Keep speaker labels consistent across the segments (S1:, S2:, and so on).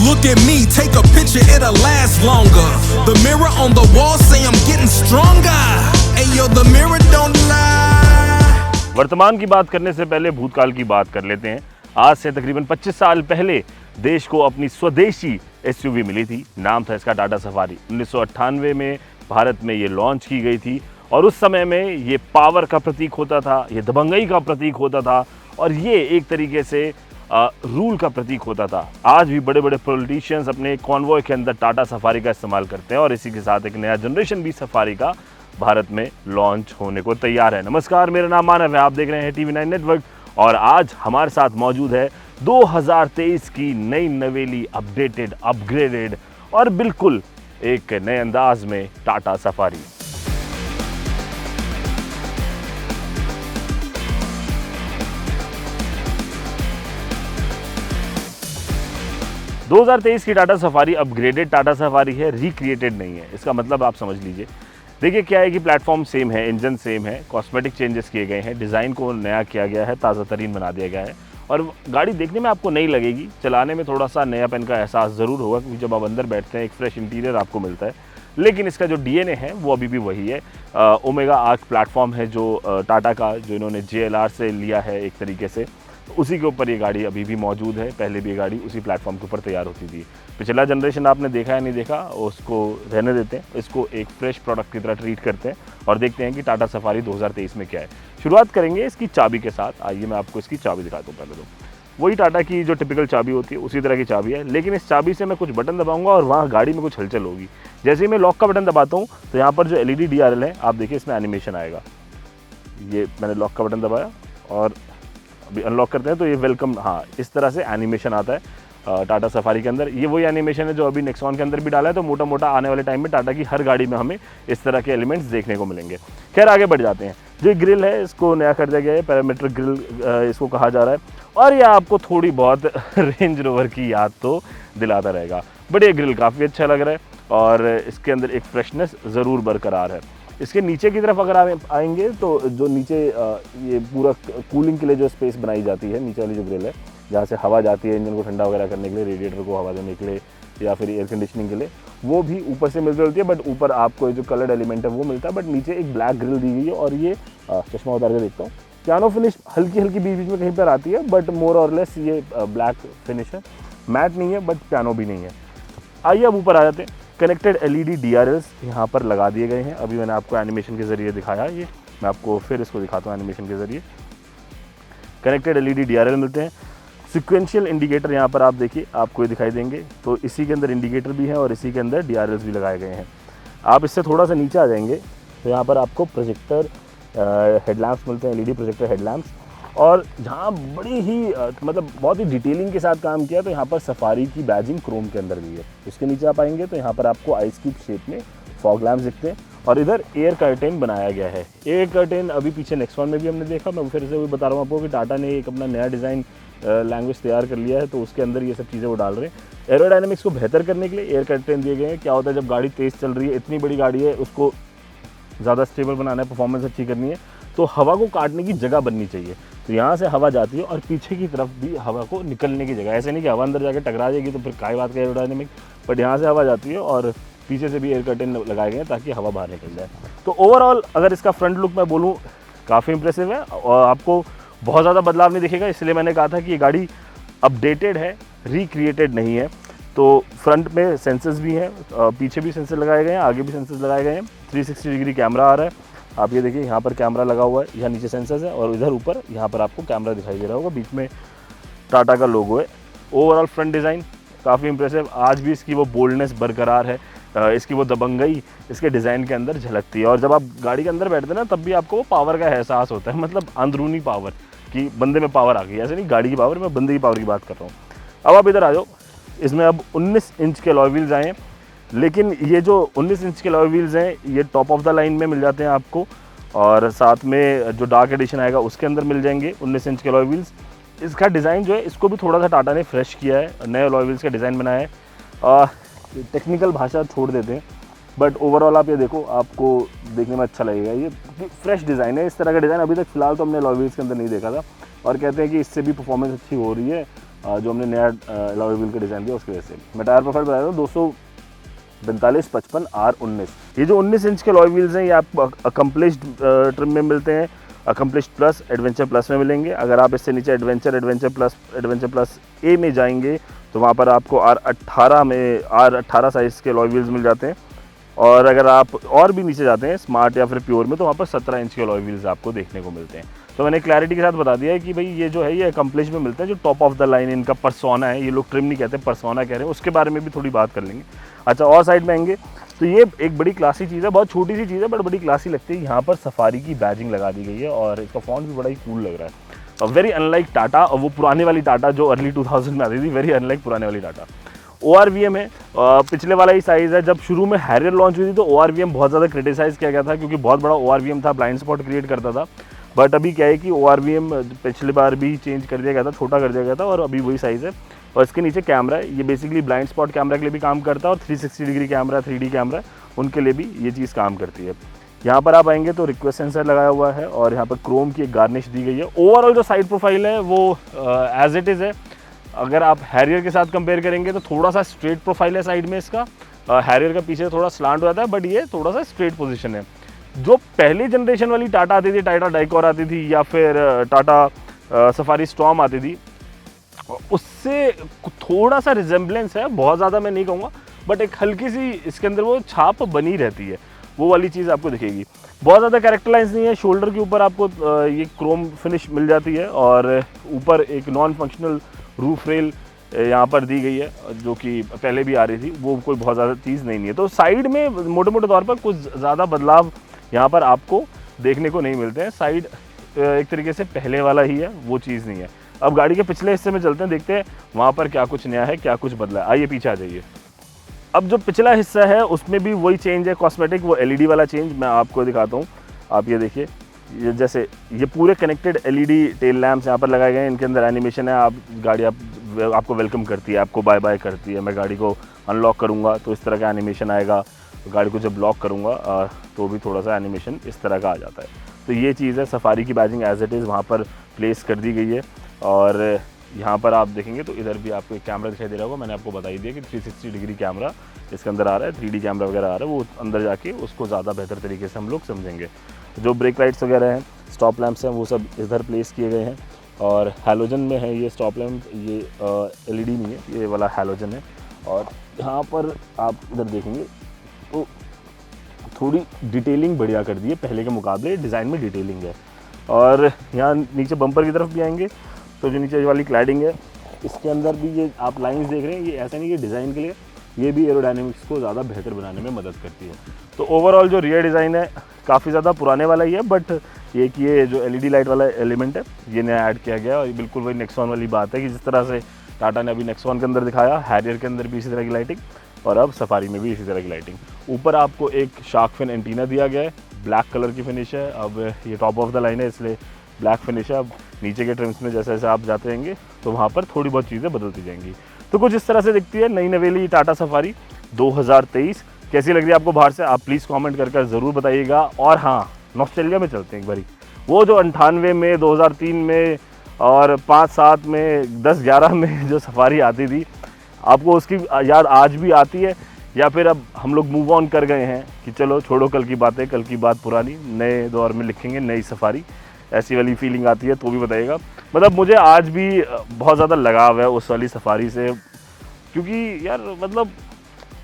S1: Look at me, take a picture, it'll last longer. The mirror on the wall say I'm getting stronger. Hey yo, the mirror don't lie.
S2: वर्तमान की बात करने से पहले भूतकाल की बात कर लेते हैं। आज से तकरीबन 25 साल पहले देश को अपनी स्वदेशी एसयूवी मिली थी। नाम था इसका टाटा सफारी। 1998 में भारत में ये लॉन्च की गई थी और उस समय में ये पावर का प्रतीक होता था, ये दबंगई का प्रतीक होता था और ये एक तरीके से रूल का प्रतीक होता था। आज भी बड़े बड़े पॉलिटिशियंस अपने कॉन्वॉय के अंदर टाटा सफारी का इस्तेमाल करते हैं और इसी के साथ एक नया जनरेशन भी सफारी का भारत में लॉन्च होने को तैयार है। नमस्कार, मेरा नाम मानव है, आप देख रहे हैं TV9 नेटवर्क और आज हमारे साथ मौजूद है 2023 की नई नवेली अपडेटेड, अपग्रेडेड और बिल्कुल एक नए अंदाज में टाटा सफारी। दो 2023 की Tata safari upgraded Tata safari है, रिक्रिएटेड नहीं है। इसका मतलब आप समझ लीजिए। देखिए क्या है कि प्लेटफॉर्म सेम है, इंजन सेम है, कॉस्मेटिक चेंजेस किए गए हैं, डिज़ाइन को नया किया गया है, ताज़ा तरीन बना दिया गया है और गाड़ी देखने में आपको नई लगेगी, चलाने में थोड़ा सा नयापन का एहसास ज़रूर होगा क्योंकि जब आप अंदर बैठते हैं एक फ्रेश इंटीरियर आपको मिलता है। लेकिन इसका जो DNA है वो अभी भी वही है। ओमेगा आर्क प्लेटफॉर्म है जो टाटा का, जो इन्होंने JLR से लिया है एक तरीके से, उसी के ऊपर ये गाड़ी अभी भी मौजूद है। पहले भी ये गाड़ी उसी प्लेटफॉर्म के ऊपर तैयार होती थी। पिछला जनरेशन आपने देखा या नहीं देखा, उसको रहने देते हैं, इसको एक फ्रेश प्रोडक्ट की तरह ट्रीट करते हैं और देखते हैं कि टाटा सफारी 2023 में क्या है। शुरुआत करेंगे इसकी चाबी के साथ। आइए मैं आपको इसकी चाबी दिखाता हूँ। पहले तो वही टाटा की जो टिपिकल चाबी होती है उसी तरह की चाबी है, लेकिन इस चाबी से मैं कुछ बटन दबाऊंगा और वहाँ गाड़ी में कुछ हलचल होगी। जैसे ही मैं लॉक का बटन दबाता हूँ तो यहाँ पर जो LED DRL है आप देखिए, इसमें एनिमेशन आएगा। ये मैंने लॉक का बटन दबाया और अभी अनलॉक करते हैं तो ये वेलकम, हाँ, इस तरह से एनिमेशन आता है टाटा सफारी के अंदर। ये वही एनिमेशन है जो अभी नेक्सॉन के अंदर भी डाला है। तो मोटा मोटा आने वाले टाइम में टाटा की हर गाड़ी में हमें इस तरह के एलिमेंट्स देखने को मिलेंगे। खैर आगे बढ़ जाते हैं। जो ग्रिल है इसको नया कर दिया गया है, पैरामीटर ग्रिल इसको कहा जा रहा है और यह आपको थोड़ी बहुत रेंज रोवर की याद तो दिलाता रहेगा। बट ये ग्रिल काफ़ी अच्छा लग रहा है और इसके अंदर एक फ्रेशनेस ज़रूर बरकरार है। इसके नीचे की तरफ अगर आप आएंगे तो जो नीचे ये पूरा कूलिंग के लिए जो स्पेस बनाई जाती है, नीचे वाली जो ग्रिल है जहाँ से हवा जाती है इंजन को ठंडा वगैरह करने के लिए, रेडिएटर को हवा देने के लिए या फिर एयर कंडीशनिंग के लिए, वो भी ऊपर से मिल रही है। बट ऊपर आपको जो कलर्ड एलिमेंट है वो मिलता है, बट नीचे एक ब्लैक ग्रिल दी गई है और ये चश्मा उतार के देखता हूँ, पियानो फिनिश हल्की हल्की बीच बीच में कहीं पर आती है, बट मोर और लेस ये ब्लैक फिनिश है। मैट नहीं है बट पियानो भी नहीं है। आइए अब ऊपर आ जाते हैं। कनेक्टेड LED DRLs यहाँ पर लगा दिए गए हैं। अभी मैंने आपको एनिमेशन के ज़रिए दिखाया, ये मैं आपको फिर इसको दिखाता हूँ एनिमेशन के ज़रिए। कनेक्टेड LED DRL मिलते हैं। सिक्वेंशियल इंडिकेटर यहाँ पर आप देखिए, आपको ये दिखाई देंगे। तो इसी के अंदर इंडिकेटर भी है और इसी के अंदर DRLs भी लगाए गए हैं। आप इससे थोड़ा सा नीचे आ जाएंगे तो यहाँ पर आपको प्रोजेक्टर हेडलैम्प्स मिलते हैं, LED प्रोजेक्टर हेडलैम्प्स। और जहाँ बड़ी ही मतलब बहुत ही डिटेलिंग के साथ काम किया तो यहाँ पर सफारी की बैजिंग क्रोम के अंदर भी है। इसके नीचे आप आएंगे तो यहाँ पर आपको आइस क्यूब शेप में फॉग लैम्प्स दिखते हैं और इधर एयर कर्टेन बनाया गया है। एयर कर्टेन अभी पीछे नेक्सॉन में भी हमने देखा। मैं फिर से वही बता रहा हूँ आपको कि टाटा ने एक अपना नया डिज़ाइन लैंग्वेज तैयार कर लिया है, तो उसके अंदर ये सब चीज़ें वो डाल रहे हैं। एरोडायनेमिक्स को बेहतर करने के लिए एयर कर्टेन दिए गए हैं। क्या होता है जब गाड़ी तेज़ चल रही है, इतनी बड़ी गाड़ी है, उसको ज़्यादा स्टेबल बनाना है, परफॉर्मेंस अच्छी करनी है, तो हवा को काटने की जगह बननी चाहिए। तो यहाँ से हवा जाती है और पीछे की तरफ भी हवा को निकलने की जगह। ऐसे नहीं कि हवा अंदर जाके टकरा जाएगी तो फिर काय बात का एरोडायनेमिक, बट यहाँ से हवा जाती है और पीछे से भी एयर कर्टेन लगाए गए हैं ताकि हवा बाहर निकल जाए। तो ओवरऑल अगर इसका फ्रंट लुक मैं बोलूँ काफ़ी इंप्रेसिव है और आपको बहुत ज़्यादा बदलाव नहीं दिखेगा। इसलिए मैंने कहा था कि ये गाड़ी अपडेटेड है, रिक्रिएटेड नहीं है। तो फ्रंट में सेंसर्स भी हैं, पीछे भी सेंसर लगाए गए हैं, आगे भी सेंसर्स लगाए गए हैं। 360 डिग्री कैमरा आ रहा है। आप ये देखिए, यहाँ पर कैमरा लगा हुआ है, यहाँ नीचे सेंसर्स है और इधर ऊपर यहाँ पर आपको कैमरा दिखाई दे रहा होगा, बीच में टाटा का लोगो है। ओवरऑल फ्रंट डिज़ाइन काफ़ी इंप्रेसिव। आज भी इसकी वो बोल्डनेस बरकरार है, इसकी वो दबंगई इसके डिज़ाइन के अंदर झलकती है। और जब आप गाड़ी के अंदर बैठते हैं ना तब भी आपको वो पावर का एहसास होता है, मतलब अंदरूनी पावर कि बंदे में पावर आ गई। ऐसे नहीं गाड़ी की पावर, मैं बंदे की पावर की बात कर रहा हूँ। अब आप इधर आ जाओ। इसमें अब 19 इंच के अलॉय व्हील्स आए हैं, लेकिन ये जो 19 इंच के अलॉय व्हील्स हैं ये टॉप ऑफ द लाइन में मिल जाते हैं आपको और साथ में जो डार्क एडिशन आएगा उसके अंदर मिल जाएंगे 19 इंच के अलॉय व्हील्स। इसका डिज़ाइन जो है इसको भी थोड़ा सा टाटा ने फ्रेश किया है, नए अलॉय व्हील्स का डिज़ाइन बनाया है। टेक्निकल भाषा छोड़ देते हैं, बट ओवरऑल आप ये देखो, आपको देखने में अच्छा लगेगा। ये फ्रेश डिज़ाइन है। इस तरह का डिज़ाइन अभी तक फ़िलहाल तो हमने अलॉय व्हील्स के अंदर नहीं देखा था और कहते हैं कि इससे भी परफॉर्मेंस अच्छी हो रही है। जो हमने नया अलॉय व्हील का डिज़ाइन दिया उसकी वजह से। मैं टायर प्रोफाइल बता रहा हूँ 245 55 R19। ये जो 19 इंच के अलॉय व्हील्स हैं ये आपको अकम्प्लिश्ड ट्रिम में मिलते हैं, अकम्प्लिश्ड प्लस, एडवेंचर प्लस में मिलेंगे। अगर आप इससे नीचे एडवेंचर प्लस ए में जाएंगे तो वहाँ पर आपको R18 साइज़ के अलॉय व्हील्स मिल जाते हैं। और अगर आप और भी नीचे जाते हैं स्मार्ट या फिर प्योर में तो वहाँ पर 17 इंच के अलॉय व्हील्स आपको देखने को मिलते हैं। तो मैंने क्लैरिटी के साथ बता दिया है कि भाई ये जो है ये अकम्प्लिश में मिलते हैं, जो टॉप ऑफ द लाइन इनका पर्सोना है, ये लोग ट्रिम नहीं कहते पर्सोना कह रहे हैं, उसके बारे में भी थोड़ी बात कर लेंगे। अच्छा, और साइड में आएंगे तो ये एक बड़ी क्लासी चीज़ है, बहुत छोटी सी चीज़ है बट बड़ी क्लासी लगती है। यहाँ पर सफारी की बैजिंग लगा दी गई है और इसका फॉन्ट भी बड़ा ही कूल लग रहा है। वेरी अनलाइक टाटा, और वो पुराने वाली टाटा जो अर्ली 2000 में आती थी, वेरी अनलाइक पुराने वाली टाटा। ORVM है, पिछले वाला ही साइज़ है। जब शुरू में हैरियर लॉन्च हुई थी तो ORVM बहुत ज़्यादा क्रिटिसाइज़ किया गया था क्योंकि बहुत बड़ा ORVM था, ब्लाइंड स्पॉट क्रिएट करता था। बट अभी क्या है कि ORVM पिछली बार भी चेंज कर दिया गया था, छोटा कर दिया गया था और अभी वही साइज़ है। और इसके नीचे कैमरा है, ये बेसिकली ब्लाइंड स्पॉट कैमरा के लिए भी काम करता है और 360 डिग्री कैमरा, 3D कैमरा, उनके लिए भी ये चीज़ काम करती है। यहाँ पर आप आएंगे तो रिक्वेस्ट सेंसर लगाया हुआ है और यहाँ पर क्रोम की एक गार्निश दी गई है। ओवरऑल जो साइड प्रोफाइल है वो एज इट इज़ है। अगर आप हैरियर के साथ कंपेयर करेंगे तो थोड़ा सा स्ट्रेट प्रोफाइल है साइड में इसका, हैरियर का पीछे थोड़ा स्लांट हो जाता है बट ये थोड़ा सा स्ट्रेट पोजीशन है। जो पहली जनरेशन वाली टाटा आती थी, टाटा डाइकॉर आती थी या फिर टाटा सफारी स्टॉर्म आती थी, उससे थोड़ा सा रिजेम्बलेंस है, बहुत ज़्यादा मैं नहीं कहूँगा बट एक हल्की सी इसके अंदर वो छाप बनी रहती है, वो वाली चीज़ आपको दिखेगी। बहुत ज़्यादा कैरेक्टराइज नहीं है। शोल्डर के ऊपर आपको ये क्रोम फिनिश मिल जाती है और ऊपर एक नॉन फंक्शनल रूफ रेल यहाँ पर दी गई है जो कि पहले भी आ रही थी, वो कोई बहुत ज़्यादा चीज़ नहीं है। तो साइड में मोटे मोटे तौर पर कुछ ज़्यादा बदलाव यहाँ पर आपको देखने को नहीं मिलते हैं। साइड एक तरीके से पहले वाला ही है, वो चीज़ नहीं है। अब गाड़ी के पिछले हिस्से में चलते हैं, देखते हैं वहाँ पर क्या कुछ नया है, क्या कुछ बदला है। आइए पीछे आ जाइए। अब जो पिछला हिस्सा है उसमें भी वही चेंज है कॉस्मेटिक, वो LED वाला चेंज मैं आपको दिखाता हूँ। आप ये देखिए, ये जैसे ये पूरे कनेक्टेड LED टेल लैम्प्स यहाँ पर लगाए गए हैं, इनके अंदर एनिमेशन है। आप गाड़ी आपको वेलकम करती है, आपको बाय बाय करती है। मैं गाड़ी को अनलॉक करूँगा तो इस तरह का एनिमेशन आएगा, गाड़ी को जब लॉक करूँगा तो भी थोड़ा सा एनिमेशन इस तरह का आ जाता है। तो ये चीज़ है, सफारी की बैजिंग एज इट इज़ वहाँ पर प्लेस कर दी गई है। और यहाँ पर आप देखेंगे तो इधर भी आपको एक कैमरा दिखाई दे रहा होगा, मैंने आपको बता ही दिया कि 360 डिग्री कैमरा इसके अंदर आ रहा है, 3D कैमरा वगैरह आ रहा है, वो अंदर जाके उसको ज़्यादा बेहतर तरीके से हम लोग समझेंगे। जो ब्रेक लाइट्स वगैरह हैं, स्टॉप लैंप्स हैं, वो सब इधर प्लेस किए गए हैं और हैलोजन में है ये स्टॉप लैंप, ये LED नहीं है, ये वाला हैलोजन है। और यहाँ पर आप इधर देखेंगे तो थोड़ी डिटेलिंग बढ़िया कर दी है, पहले के मुकाबले डिज़ाइन में डिटेलिंग है। और यहाँ नीचे बम्पर की तरफ भी आएंगे तो जो नीचे वाली क्लैडिंग है इसके अंदर भी ये आप लाइंस देख रहे हैं, ये ऐसा नहीं कि डिज़ाइन के लिए, ये भी एरोडायनेमिक्स को ज़्यादा बेहतर बनाने में मदद करती है। तो ओवरऑल जो रियर डिज़ाइन है काफ़ी ज़्यादा पुराने वाला ही है बट ये जो LED लाइट वाला एलिमेंट है ये नया ऐड किया गया और बिल्कुल वही नेक्सॉन वाली बात है कि जिस तरह से टाटा ने अभी नेक्सॉन के अंदर दिखाया, हैरियर के अंदर भी इसी तरह की लाइटिंग और अब सफारी में भी इसी तरह की लाइटिंग। ऊपर आपको एक शार्क फिन एंटीना दिया गया है, ब्लैक कलर की फिनिश है। अब ये टॉप ऑफ द लाइन है इसलिए ब्लैक फिनिश है। अब नीचे के ट्रिम्स में जैसे जैसे आप जाते रहेंगे तो वहाँ पर थोड़ी बहुत चीज़ें बदलती जाएंगी। तो कुछ इस तरह से दिखती है नई नवेली टाटा सफारी 2023। कैसी लग रही है आपको बाहर से, आप प्लीज़ कमेंट कर ज़रूर बताइएगा। और हाँ, नॉस्टैल्जिया में चलते हैं एक बारी, वो जो 98 में, 2003 में और 5-7 में, 10-11 में जो सफारी आती थी, आपको उसकी याद आज भी आती है या फिर अब हम लोग मूव ऑन कर गए हैं कि चलो छोड़ो कल की बातें, कल की बात पुरानी, नए दौर में लिखेंगे नई सफारी, ऐसी वाली फीलिंग आती है तो भी बताइएगा। मतलब मुझे आज भी बहुत ज़्यादा लगाव है उस वाली सफारी से, क्योंकि यार मतलब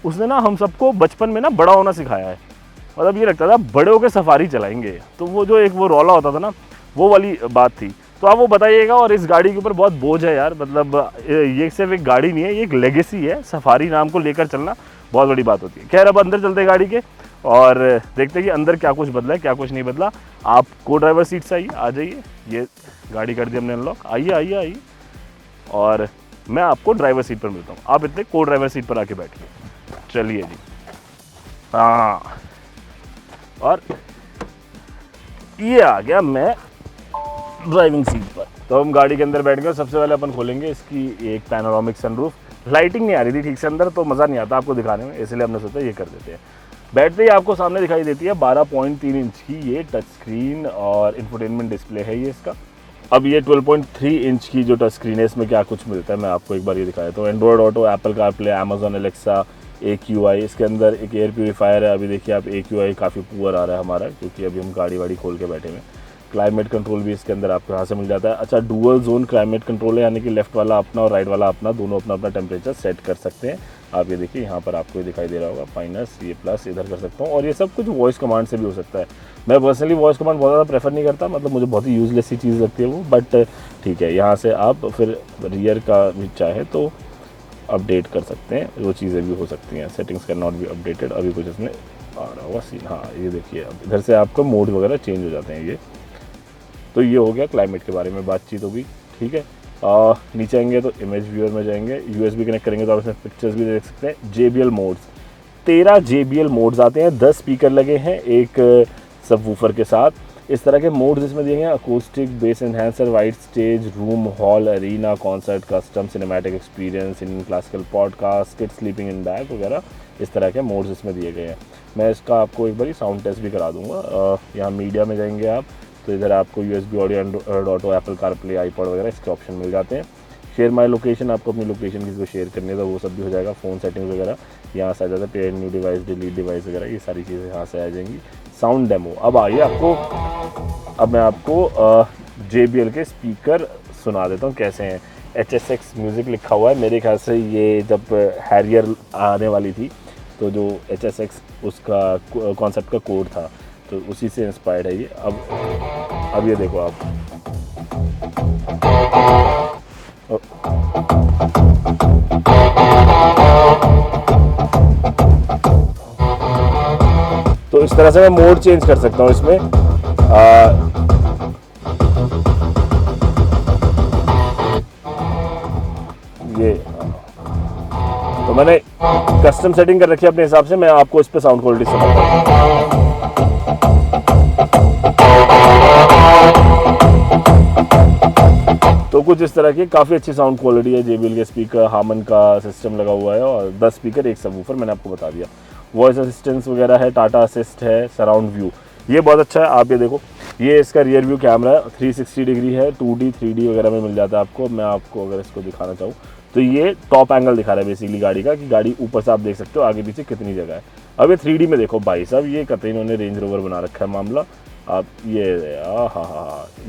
S2: उसने ना हम सबको बचपन में ना बड़ा होना सिखाया है। मतलब ये लगता था बड़े होकर सफारी चलाएंगे, तो वो जो एक वो रौला होता था ना, वो वाली बात थी। तो आप वो बताइएगा। और इस गाड़ी के ऊपर बहुत बोझ है यार, मतलब ये सिर्फ एक गाड़ी नहीं है, ये एक लेगेसी है। सफारी नाम को लेकर चलना बहुत बड़ी बात होती है। खैर अब अंदर चलते हैं गाड़ी के और देखते हैं कि अंदर क्या कुछ बदला है, क्या कुछ नहीं बदला। आप को ड्राइवर सीट से आइए, आ जाइए, ये गाड़ी कर दी हमने अनलॉक, आइए आइए आइए, और मैं आपको ड्राइवर सीट पर मिलता हूँ। आप इतने को ड्राइवर सीट पर आके बैठिए। चलिए जी, हाँ, और ये आ गया मैं ड्राइविंग सीट पर। तो हम गाड़ी के अंदर बैठ गए। सबसे पहले अपन खोलेंगे इसकी एक पैनोरामिक सनरूफ। लाइटिंग नहीं आ रही थी ठीक से अंदर, तो मज़ा नहीं आता आपको दिखाने में, इसलिए हमने सोचा ये कर देते हैं। बैठते ही आपको सामने दिखाई देती है 12.3 इंच की ये टच स्क्रीन और इंफोटेनमेंट डिस्प्ले है ये इसका। अब ये 12.3 इंच की जो टच स्क्रीन है, इसमें क्या कुछ मिलता है मैं आपको एक बार ये दिखाया। तो Android auto, Apple CarPlay, Amazon Alexa, AQI, इसके अंदर एक एयर प्यूरीफायर है। अभी देखिए आप AQI काफ़ी पुअर आ रहा है हमारा, क्योंकि अभी हम गाड़ी वाड़ी खोल के बैठे हुए हैं। क्लाइमेट कंट्रोल भी इसके अंदर आपको यहाँ से मिल जाता है। अच्छा, डुअल जोन क्लाइमेट कंट्रोल है, यानी कि लेफ्ट वाला अपना और राइट वाला अपना, दोनों अपना अपना टेम्परेचर सेट कर सकते हैं। आप ये देखिए यहाँ पर आपको ये दिखाई दे रहा होगा, माइनस, ये प्लस, इधर कर सकता हूँ। और ये सब कुछ वॉइस कमांड से भी हो सकता है। मैं पर्सनली वॉइस कमांड बहुत ज़्यादा प्रेफर नहीं करता, मतलब मुझे बहुत ही यूजलेस सी चीज़ लगती है वो, बट ठीक है। यहाँ से आप फिर रियर का भी चाहे तो अपडेट कर सकते हैं, वो चीज़ें भी हो सकती हैं। Settings can not be updated, अभी कुछ इसमें आ रहा होगा सीन। हाँ, ये देखिए अब इधर से आपका मोड वगैरह चेंज हो जाते हैं ये। तो ये हो गया क्लाइमेट के बारे में बातचीत होगी, ठीक है। नीचे आएंगे तो इमेज व्यूअर में जाएंगे, USB कनेक्ट करेंगे तो आप इसमें पिक्चर्स भी देख सकते हैं। JBL मोड्स, 13 JBL मोड्स आते हैं, 10 स्पीकर लगे हैं एक सबवूफर के साथ। इस तरह के मोड्स इसमें दिए हैं, acoustic, bass enhancer, wide stage, room, hall, arena, concert, custom, cinematic experience, Indian classical, podcast, kids sleeping in bag वगैरह, इस तरह के मोड्स इसमें दिए गए हैं। मैं इसका आपको एक बार साउंड टेस्ट भी करा दूंगा। यहाँ मीडिया में जाएंगे आप तो इधर आपको USB audio, Android auto, Apple CarPlay, iPod वगैरह इसके ऑप्शन मिल जाते हैं। शेयर माई लोकेशन, आपको अपनी लोकेशन किसी को शेयर करनी है तो वो सब भी हो जाएगा। फ़ोन सेटिंग्स वगैरह यहाँ से आ जाता है, pair new device, delete device वगैरह, ये सारी चीज़ें यहाँ से आ जाएंगी। साउंड डेमो, अब आइए अब मैं आपको JBL के स्पीकर सुना देता हूँ कैसे हैं। HSX म्यूज़िक लिखा हुआ है, मेरे ख्याल से ये जब हैरियर आने वाली थी तो जो HSX उसका कॉन्सेप्ट का कोड था, तो उसी से इंस्पायर्ड है ये। अब ये देखो आप, तो इस तरह से मैं मोड चेंज कर सकता हूँ इसमें। ये तो मैंने कस्टम सेटिंग कर रखी है अपने हिसाब से, मैं आपको इस पे साउंड क्वालिटी सुनाता हूँ। तो कुछ इस तरह की काफ़ी अच्छी साउंड क्वालिटी है। JBL के स्पीकर, हार्मन का सिस्टम लगा हुआ है और 10 स्पीकर, एक सबवूफर, मैंने आपको बता दिया। वॉइस असिस्टेंस वगैरह है, टाटा असिस्ट है, सराउंड व्यू, ये बहुत अच्छा है। आप ये देखो, ये इसका रियर व्यू कैमरा है, 360 डिग्री है, 2D 3D वगैरह में मिल जाता है आपको। मैं आपको अगर इसको दिखाना चाहूँ तो ये टॉप एंगल दिखा रहा है बेसिकली गाड़ी का, कि गाड़ी ऊपर से आप देख सकते हो आगे पीछे कितनी जगह है। अब ये 3D में देखो भाई साहब, ये कतई इन्होंने रेंज रोवर बना रखा है मामला। आप ये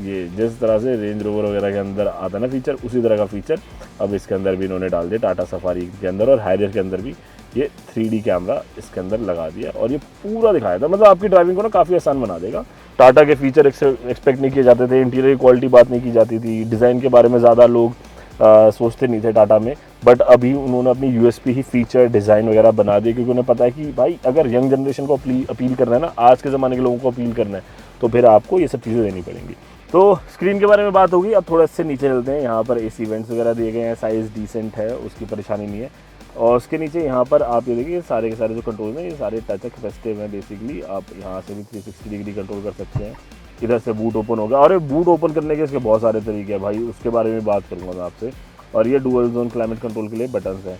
S2: ये जिस तरह से रेंज रोवर वगैरह के अंदर आता है ना फीचर, उसी तरह का फीचर अब इसके अंदर भी इन्होंने डाल दिया। टाटा सफारी के अंदर और हैरियर के अंदर भी ये 3D कैमरा इसके अंदर लगा दिया और ये पूरा दिखाया था। मतलब आपकी ड्राइविंग को ना काफ़ी आसान बना देगा। टाटा के फीचर एक्सपेक्ट नहीं किए जाते थे, इंटीरियर क्वालिटी बात नहीं की जाती थी, डिज़ाइन के बारे में ज़्यादा लोग सोचते नहीं थे टाटा में, बट अभी उन्होंने अपनी USP ही फीचर डिज़ाइन वगैरह बना दिए, क्योंकि उन्हें पता है कि भाई अगर यंग जनरेशन को अपील करना है ना, आज के ज़माने के लोगों को अपील करना है, तो फिर आपको ये सब चीज़ें देनी पड़ेंगी। तो स्क्रीन के बारे में बात होगी। अब थोड़ा इससे नीचे चलते हैं। यहाँ पर AC वेंट्स वगैरह दिए गए हैं, साइज़ डिसेंट है, उसकी परेशानी नहीं है। और उसके नीचे यहाँ पर आप ये देखिए सारे के सारे जो कंट्रोल हैं, ये सारे टच कैपेसिटिव हैं बेसिकली। आप यहाँ से भी 360 डिग्री कंट्रोल कर सकते हैं। इधर से बूट ओपन होगा, और ये बूट ओपन करने के इसके बहुत सारे तरीके हैं भाई, उसके बारे में बात करूँगा मैं आपसे। और ये डुअल जोन क्लाइमेट कंट्रोल के लिए बटन्स हैं।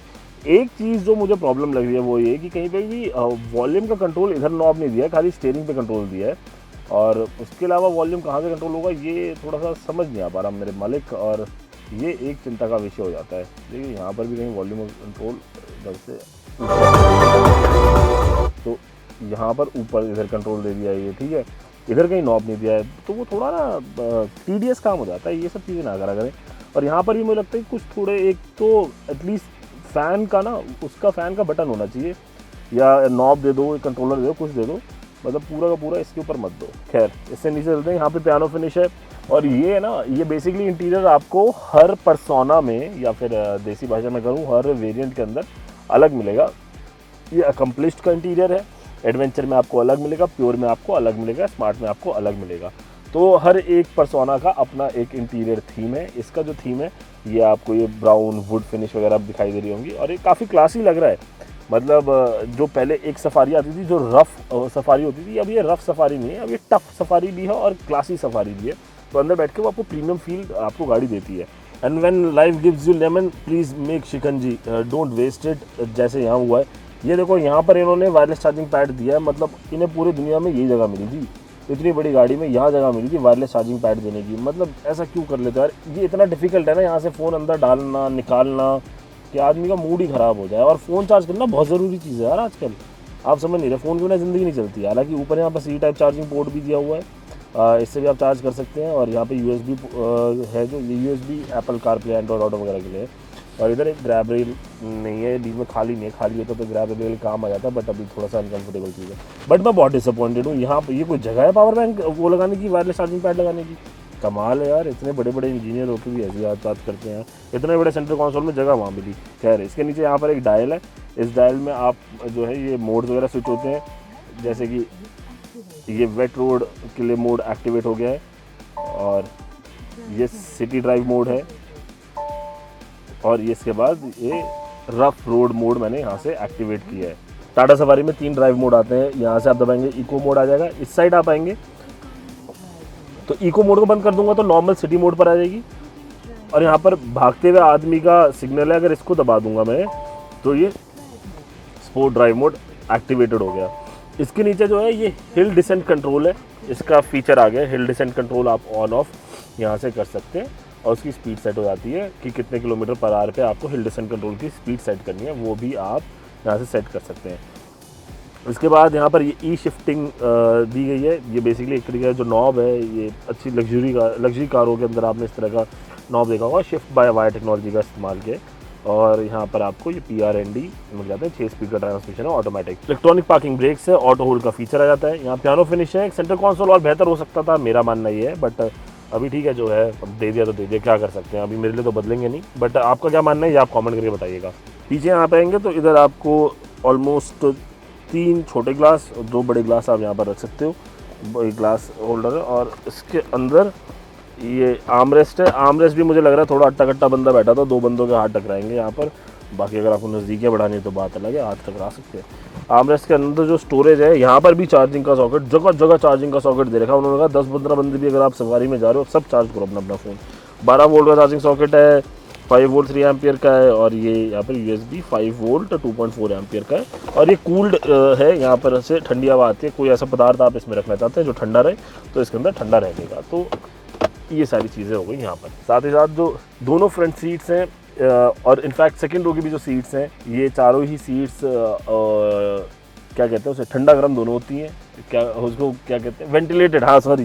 S2: एक चीज़ जो मुझे प्रॉब्लम लग रही है वो ये कि कहीं पे भी वॉल्यूम का कंट्रोल इधर नॉब नहीं दिया है, खाली स्टीयरिंग पे कंट्रोल दिया है, और उसके अलावा वॉल्यूम कहाँ से कंट्रोल होगा ये थोड़ा सा समझ नहीं आ पा रहा मेरे मालिक, और ये एक चिंता का विषय हो जाता है। देखिए यहाँ पर भी कहीं वॉल्यूम कंट्रोल इधर से, तो यहाँ पर ऊपर इधर कंट्रोल दे दिया है ये, ठीक है, इधर कहीं नॉब नहीं दिया है, तो वो थोड़ा ना टीडियस काम हो जाता है। ये सब चीज़ें ना करा करें। और यहाँ पर भी मुझे लगता है कुछ थोड़े, एक तो एटलीस्ट फ़ैन का ना, उसका फ़ैन का बटन होना चाहिए, या नॉब दे दो, कंट्रोलर दे दो, कुछ दे दो, मतलब पूरा का पूरा इसके ऊपर मत दो। खैर, इससे नीचे चलते हैं। यहाँ पे पियानो फिनिश है, और ये है ना, ये बेसिकली इंटीरियर आपको हर पर्सोना में, या फिर देसी भाषा में करूँ हर वेरिएंट के अंदर अलग मिलेगा। ये अकम्प्लिश्ड का इंटीरियर है, एडवेंचर में आपको अलग मिलेगा, प्योर में आपको अलग मिलेगा, स्मार्ट में आपको अलग मिलेगा। तो हर एक पर्सोना का अपना एक इंटीरियर थीम है। इसका जो थीम है ये आपको ये ब्राउन वुड फिनिश वगैरह दिखाई दे रही होंगी, और ये काफ़ी क्लासी लग रहा है। मतलब जो पहले एक सफारी आती थी जो रफ़ सफारी होती थी, अब ये रफ़ सफारी नहीं है, अब ये टफ सफारी भी है और क्लासी सफारी भी है। तो अंदर बैठ के वो आपको प्रीमियम फील आपको गाड़ी देती है। And when life gives you lemon please make शिकंजी, डोंट वेस्ट इट, जैसे यहाँ हुआ है। ये देखो यहाँ पर इन्होंने वायरलेस चार्जिंग पैड दिया है, मतलब इन्हें पूरी दुनिया में यही जगह मिली थी इतनी बड़ी गाड़ी में यहाँ जगह मिली थी वायरलेस चार्जिंग पैड देने की। मतलब ऐसा क्यों कर लेते यार, ये इतना डिफिकल्ट है ना यहाँ से फ़ोन अंदर डालना निकालना कि आदमी का मूड ही ख़राब हो जाए। और फ़ोन चार्ज करना बहुत ज़रूरी चीज़ है यार आजकल, आप समझ नहीं रहे, फ़ोन के बिना ज़िंदगी नहीं चलती। हालांकि ऊपर यहाँ पर सी टाइप चार्जिंग पोर्ट भी दिया हुआ है, इससे भी आप चार्ज कर सकते हैं। और यहाँ पे USB है, जो ये USB Apple CarPlay Android auto वगैरह के लिए है। और इधर एक ग्रैब रेल नहीं है, बीच में खाली नहीं है, खाली होता तो ग्रैब रेल काम आ जाता, बट अभी थोड़ा सा अनकम्फर्टेबल चीज़ है। बट मैं बहुत डिसअपॉइंटेड हूँ, यहाँ पर ये कोई जगह है पावर बैंक वो लगाने की, वायरलेस चार्जिंग पैड लगाने की? कमाल है यार, इतने बड़े बड़े इंजीनियर होकर भी ऐसी बात करते हैं। इतने बड़े सेंटर कंसोल में जगह वहाँ मिली। खैर, इसके नीचे यहाँ पर एक डायल है, इस डायल में आप जो है ये मोड्स वगैरह स्विच होते हैं, जैसे कि ये वेट रोड के लिए मोड एक्टिवेट हो गया है, और ये सिटी ड्राइव मोड है, और ये इसके बाद ये रफ रोड मोड मैंने यहाँ से एक्टिवेट किया है। टाटा सफारी में 3 ड्राइव मोड आते हैं, यहाँ से आप दबाएंगे इको मोड आ जाएगा, इस साइड आप आएंगे तो इको मोड को बंद कर दूंगा तो नॉर्मल सिटी मोड पर आ जाएगी। और यहाँ पर भागते हुए आदमी का सिग्नल है, अगर इसको दबा दूंगा मैं तो ये स्पोर्ट ड्राइव मोड एक्टिवेटेड हो गया। इसके नीचे जो है ये हिल डिसेंट कंट्रोल है, इसका फीचर आ गया। हिल डिसेंट कंट्रोल आप ऑन ऑफ यहाँ से कर सकते हैं, और उसकी स्पीड सेट हो जाती है कि कितने किलोमीटर पर आवर पे आपको हिल डिसेंट कंट्रोल की स्पीड सेट करनी है, वो भी आप यहाँ से सेट कर सकते हैं। इसके बाद यहाँ पर ये ई शिफ्टिंग दी गई है। ये बेसिकली एक तरीके का जो नॉब है, ये अच्छी लग्जरी कारों के अंदर आपने इस तरह का नॉब देखा होगा, शिफ्ट बाय वायर टेक्नोलॉजी का इस्तेमाल किया। और यहाँ पर आपको ये PRND मिल जाता है, 6 स्पीड का ट्रांसमिशन है, ऑटोमेटिक इलेक्ट्रॉनिक पार्किंग ब्रेक्स है, ऑटो होल्ड का फीचर आ जाता है। यहाँ पियानो फिनिश है, सेंटर कंसोल और बेहतर हो सकता था, मेरा मानना ये है, बट अभी ठीक है जो है, अब दे दिया तो दे दिया, क्या कर सकते हैं, अभी मेरे लिए तो बदलेंगे नहीं। बट आपका क्या मानना है ये आप कमेंट करके बताइएगा। पीछे यहाँ पे आएंगे तो इधर आपको ऑलमोस्ट 3 छोटे ग्लास और 2 बड़े ग्लास आप यहाँ पर रख सकते हो, एक ग्लास होल्डर है। और इसके अंदर ये आर्मरेस्ट है, आर्मरेस्ट भी मुझे लग रहा है थोड़ा अट्टा कट्टा बंदा बैठा था, 2 बंदों के हाथ टकराएंगे यहाँ पर। बाकी अगर आपको नज़दीकियाँ बढ़ानी है तो बात अलग है, हाथ टकरा सकते हैं। आर्मरेस्ट के अंदर जो स्टोरेज है, यहाँ पर भी चार्जिंग का सॉकेट, जगह जगह चार्जिंग का सॉकेट दे रखा है। उन्होंने कहा 10-15 बंदे भी अगर आप सवारी में जा रहे हो सब चार्ज करो अपना फ़ोन। 12 वोल्ट का चार्जिंग सॉकेट है, 5 वोल्ट 3 एम्पियर का है, और ये यहाँ पर USB 5 वोल्ट 2.4 एम्पियर का है। और ये कूल्ड है, यहाँ पर से ठंडी हवा आती है। कोई ऐसा पदार्थ आप इसमें रखना चाहते हैं जो ठंडा रहे तो इसके अंदर ठंडा रहने का। तो ये सारी चीज़ें हो गई यहाँ पर। साथ ही साथ जो दोनों फ्रंट सीट्स हैं, और इनफैक्ट सेकंड रो की भी जो सीट्स हैं, ये चारों ही सीट्स क्या कहते हैं उसे, ठंडा गर्म दोनों होती हैं, क्या उसको क्या कहते हैं, वेंटिलेटेड, हाँ सॉरी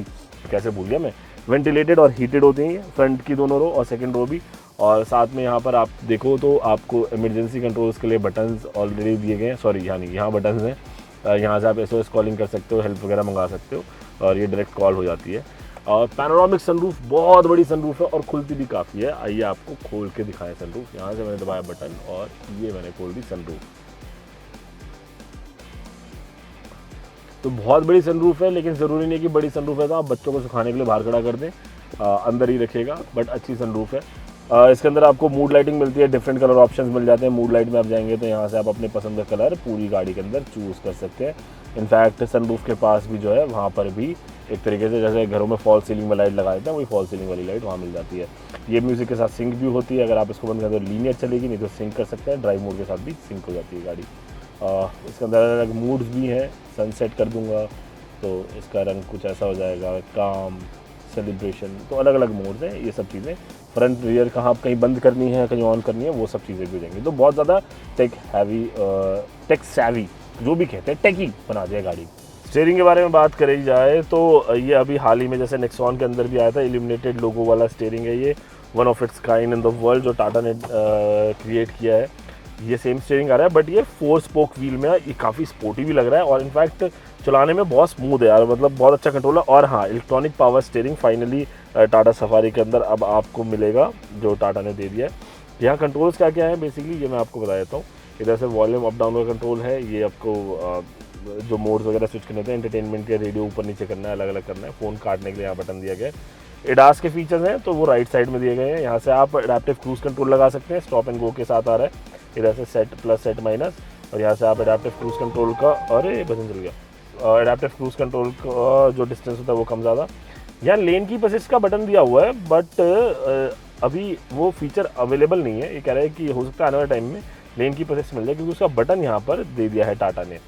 S2: कैसे भूल गया मैं, वेंटिलेटेड और हीटेड होती हैं फ्रंट की दोनों रो और सेकंड रो भी। और साथ में यहाँ पर आप देखो तो आपको इमरजेंसी कंट्रोल्स के लिए बटन्स ऑलरेडी दिए गए हैं, सॉरी यानी यहाँ बटन्स हैं, यहाँ से आप SOS कॉलिंग कर सकते हो, हेल्प वगैरह मंगा सकते हो, और ये डायरेक्ट कॉल हो जाती है। और पैनोरामिक सनरूफ, बहुत बड़ी सनरूफ है और खुलती भी काफ़ी है। आइए आपको खोल के दिखाएं सनरूफ। यहाँ से मैंने दबाया बटन और ये मैंने खोल दी सनरूफ। तो बहुत बड़ी सनरूफ है, लेकिन ज़रूरी नहीं कि बड़ी सनरूफ है तो आप बच्चों को सुखाने के लिए बाहर खड़ा कर दें, अंदर ही रखेगा, बट अच्छी सनरूफ है। इसके अंदर आपको मूड लाइटिंग मिलती है, डिफरेंट कलर ऑप्शंस मिल जाते हैं। मूड लाइट में आप जाएंगे तो यहाँ से आप अपने पसंद का कलर पूरी गाड़ी के अंदर चूज़ कर सकते हैं। इनफैक्ट सनरूफ के पास भी जो है वहाँ पर भी एक तरीके से जैसे घरों में फॉल सीलिंग में लाइट लगाते हैं, वही फॉल सीलिंग वाली लाइट वहाँ मिल जाती है। ये म्यूज़िक के साथ सिंक भी होती है, अगर आप इसको बंद करें तो लीनियर चलेगी, नहीं तो सिंक कर सकते हैं। ड्राइव मोड के साथ भी सिंक हो जाती है गाड़ी। इसके अंदर अलग अलग मूड्स भी हैं। सनसेट कर दूँगा तो इसका रंग कुछ ऐसा हो जाएगा, काम, सेलिब्रेशन, तो अलग अलग मोड्स हैं ये सब चीज़ें। फ्रंट रियर कहाँ कहीं बंद करनी है, कहीं ऑन करनी है, वो सब चीज़ें भी हो जाएंगी। तो बहुत ज़्यादा टेक सैवी जो भी कहते हैं, टेकी बना दिया गाड़ी। स्टीयरिंग के बारे में बात करी जाए तो ये अभी हाल ही में जैसे नेक्सॉन के अंदर भी आया था, इल्यूमिनेटेड लोगो वाला स्टीयरिंग है ये, one of its kind in the world, जो टाटा ने क्रिएट किया है। ये सेम स्टीयरिंग आ रहा है, बट ये 4 स्पोक व्हील में है। ये काफ़ी स्पोर्टी भी लग रहा है और इनफैक्ट चलाने में बहुत स्मूथ है यार, मतलब बहुत अच्छा कंट्रोल है। और हाँ, electronic power steering finally Tata safari के अंदर अब आपको मिलेगा, जो टाटा ने दे दिया है। यहाँ कंट्रोल्स क्या क्या है बेसिकली ये मैं आपको बता देता हूँ। इधर से वॉल्यूम अप डाउन का कंट्रोल है, ये आपको जो मोड्स वगैरह स्विच करने थे, एंटरटेनमेंट के, रेडियो ऊपर नीचे करना है, अलग अलग करना है, फ़ोन काटने के लिए यहाँ बटन दिया गया है। एडास के फीचर्स हैं तो वो राइट साइड में दिए गए हैं। यहाँ से आप एडेप्टिव क्रूज कंट्रोल लगा सकते हैं, स्टॉप एंड गो के साथ आ रहा है। इधर से सेट प्लस सेट माइनस, और यहाँ से आप एडेप्टिव क्रूज कंट्रोल का, अरे बटन चल गया, एडेप्टिव क्रूज कंट्रोल का जो डिस्टेंस होता है वो कम ज़्यादा। यहाँ लेन की असिस्ट का बटन दिया हुआ है, बट अभी वो फीचर अवेलेबल नहीं है। ये कह रहा है कि हो सकता है आने वाले टाइम में लेन की असिस्ट मिल जाए, क्योंकि उसका बटन यहाँ पर दे दिया है टाटा ने।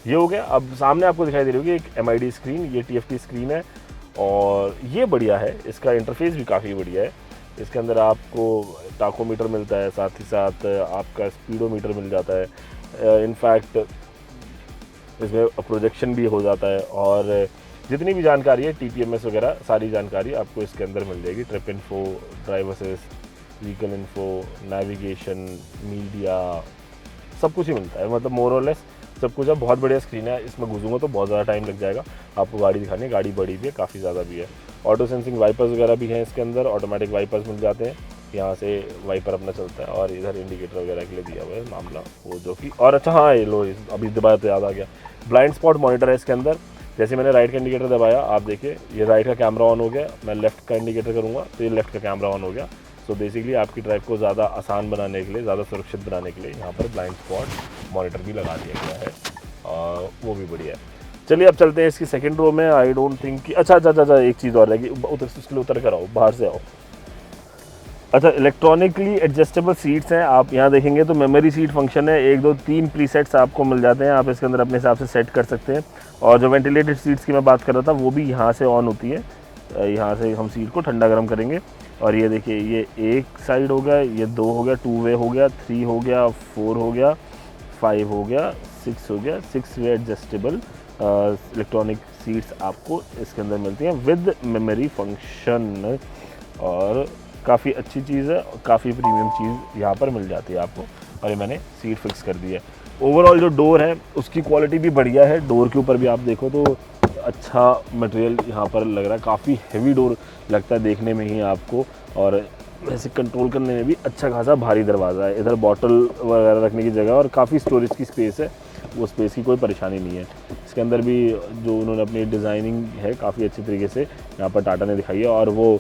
S2: ये हो गया। अब सामने आपको दिखाई दे रही होगी एक MID स्क्रीन, ये TFT स्क्रीन है और ये बढ़िया है, इसका इंटरफेस भी काफ़ी बढ़िया है। इसके अंदर आपको टाकोमीटर मिलता है, साथ ही साथ आपका स्पीडोमीटर मिल जाता है, इनफैक्ट इसमें प्रोजेक्शन भी हो जाता है और जितनी भी जानकारी है TPMS वगैरह सारी जानकारी आपको इसके अंदर मिल जाएगी। Trip info, drive assist, vehicle info, navigation, media, सब कुछ ही मिलता है, मतलब मोर और लेस सब कुछ है। बहुत बढ़िया स्क्रीन है, इसमें घुसूंगा तो बहुत ज़्यादा टाइम लग जाएगा आपको गाड़ी दिखानी है। गाड़ी बड़ी भी है, काफ़ी ज़्यादा भी है। ऑटो सेंसिंग वाइपर्स वगैरह भी हैं इसके अंदर, ऑटोमेटिक वाइपर्स मिल जाते हैं, यहाँ से वाइपर अपना चलता है और इधर इंडिकेटर वगैरह के लिए दिया हुआ है मामला वो जो कि। और अच्छा हाँ, ये लो अभी दोबारा तो याद आ गया, ब्लाइंड स्पॉट मॉनिटर है इसके अंदर। जैसे मैंने राइट का इंडिकेटर दबाया, आप देखिए ये राइट का कैमरा ऑन हो गया, मैं लेफ्ट का इंडिकेटर करूँगा तो ये लेफ्ट का कैमरा ऑन हो गया। सो बेसिकली आपकी ड्राइव को ज़्यादा आसान बनाने के लिए, ज़्यादा सुरक्षित बनाने के लिए यहाँ पर ब्लाइंड स्पॉट मॉनिटर भी लगा दिया गया है, वो भी बढ़िया है। चलिए अब चलते हैं इसकी सेकंड रो में। आई डोंट थिंक कि अच्छा एक चीज़ और रहेगी, उसके लिए उतर कर आओ, बाहर से आओ। अच्छा, इलेक्ट्रॉनिकली एडजस्टेबल सीट्स हैं, आप यहाँ देखेंगे तो मेमोरी सीट फंक्शन है, 1 2 3 प्रीसेट्स आपको मिल जाते हैं, आप इसके अंदर अपने हिसाब से सेट कर सकते हैं। और जो वेंटिलेटेड सीट्स की मैं बात कर रहा था वो भी यहाँ से ऑन होती है, यहाँ से हम सीट को ठंडा गर्म करेंगे। और ये देखिए, ये एक साइड हो गया, ये 2 हो गया, 2 वे हो गया, 3 हो गया, 4 हो गया, 5 हो गया, 6 हो गया, 6 वे एडजस्टेबल इलेक्ट्रॉनिक सीट्स आपको इसके अंदर मिलती हैं विद मेमोरी फंक्शन। और काफ़ी अच्छी चीज़ है, काफ़ी प्रीमियम चीज़ यहाँ पर मिल जाती है आपको। और ये मैंने सीट फिक्स कर दी है। ओवरऑल जो डोर है उसकी क्वालिटी भी बढ़िया है, डोर के ऊपर भी आप देखो तो अच्छा मटेरियल यहाँ पर लग रहा है, काफ़ी हेवी डोर लगता है देखने में ही आपको। और वैसे कंट्रोल करने में भी अच्छा खासा भारी दरवाज़ा है। इधर बॉटल वगैरह रखने की जगह और काफ़ी स्टोरेज की स्पेस है, वो स्पेस की कोई परेशानी नहीं है। इसके अंदर भी जो उन्होंने अपनी डिज़ाइनिंग है काफ़ी अच्छी तरीके से यहाँ पर टाटा ने दिखाई है। और वो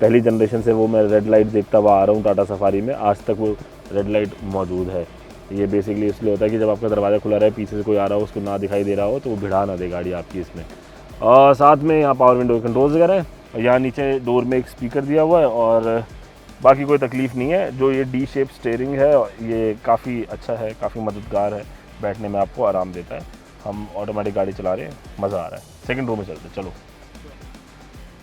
S2: पहली जनरेशन से वो मैं रेड लाइट देखता हुआ आ रहा हूँ टाटा सफारी में, आज तक वो रेड लाइट मौजूद है। ये बेसिकली इसलिए होता है कि जब आपका दरवाज़ा खुला रहे, पीछे से कोई आ रहा हो, उसको ना दिखाई दे रहा हो तो वो भिड़ा ना दे गाड़ी आपकी इसमें। और साथ में यहाँ पावर विंडो कंट्रोल्स वगैरह है, और यहाँ नीचे डोर में एक स्पीकर दिया हुआ है और बाकी कोई तकलीफ़ नहीं है। जो ये डी शेप स्टेयरिंग है ये काफ़ी अच्छा है, काफ़ी मददगार है, बैठने में आपको आराम देता है। हम ऑटोमेटिक गाड़ी चला रहे हैं, मज़ा आ रहा है। सेकंड रो में चलते, चलो।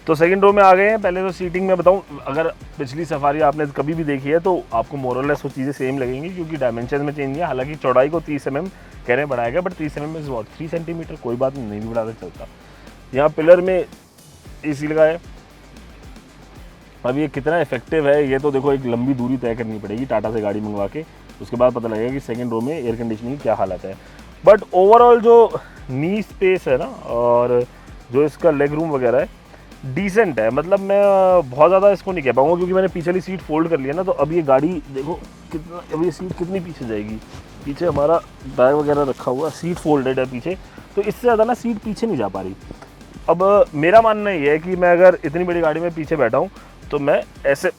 S2: तो सेकंड रो में आ गए हैं। पहले तो सीटिंग में बताऊं, अगर पिछली सफारी आपने कभी भी देखी है तो आपको मोरलेस वो चीज़ें सेम लगेंगी, क्योंकि डायमेंशन में चेंज नहीं है। हालांकि चौड़ाई को 30 mm कह रहे हैं बढ़ाया गया, but 30 mm is what 3 centimetre, कोई बात नहीं भी बढ़ाता चलता। यहाँ पिलर में AC लगा है। अब ये कितना इफेक्टिव है ये तो देखो, एक लंबी दूरी तय करनी पड़ेगी टाटा से गाड़ी मंगवा के, उसके बाद पता लगेगा कि सेकंड रो में एयर कंडीशनिंग क्या हालत है। बट ओवरऑल जो नी स्पेस है ना, और जो इसका लेग रूम वगैरह है डिसेंट है। मतलब मैं बहुत ज़्यादा इसको नहीं कह पाऊँगा, क्योंकि मैंने पीछे वाली सीट फोल्ड कर लिया ना, तो अब ये गाड़ी देखो कितना, अब ये सीट कितनी पीछे जाएगी। पीछे हमारा बैग वगैरह रखा हुआ, सीट फोल्डेड है पीछे, तो इससे ज़्यादा ना सीट पीछे नहीं जा पा रही। अब मेरा मानना ये है कि मैं अगर इतनी बड़ी गाड़ी में पीछे बैठा हूँ तो मैं ऐसे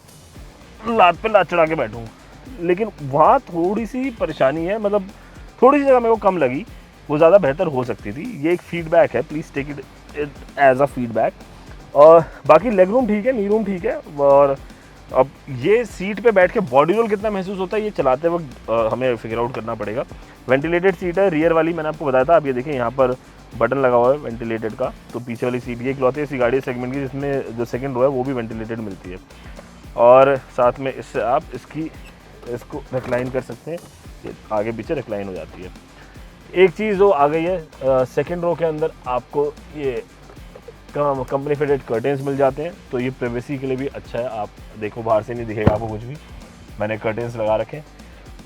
S2: लात पे लात चढ़ा के बैठूँ, लेकिन वहाँ थोड़ी सी परेशानी है, मतलब थोड़ी सी जगह मेरे को कम लगी, वो ज़्यादा बेहतर हो सकती थी। ये एक फीडबैक है, please take it as a feedback. और बाकी लेग रूम ठीक है, नी रूम ठीक है। और अब ये सीट पे बैठ के बॉडी रोल कितना महसूस होता है ये चलाते वक्त हमें फिगर आउट करना पड़ेगा। वेंटिलेटेड सीट है रियर वाली, मैंने आपको बताया था। आप ये देखें यहाँ पर बटन लगा हुआ है वेंटिलेटेड का, तो पीछे वाली सीट ये इकलौती ऐसी गाड़ी सेगमेंट की जिसमें जो सेकंड रो है वो भी वेंटिलेटेड मिलती है। और साथ में इससे आप इसको रिक्लाइन कर सकते हैं, ये आगे पीछे रिक्लाइन हो जाती है। एक चीज़ जो आ गई है सेकंड रो के अंदर, आपको ये कंपनी फिटेड कर्टेंस मिल जाते हैं, तो ये प्राइवेसी के लिए भी अच्छा है। आप देखो बाहर से नहीं दिखेगा आपको कुछ भी, मैंने कर्टेंस लगा रखे,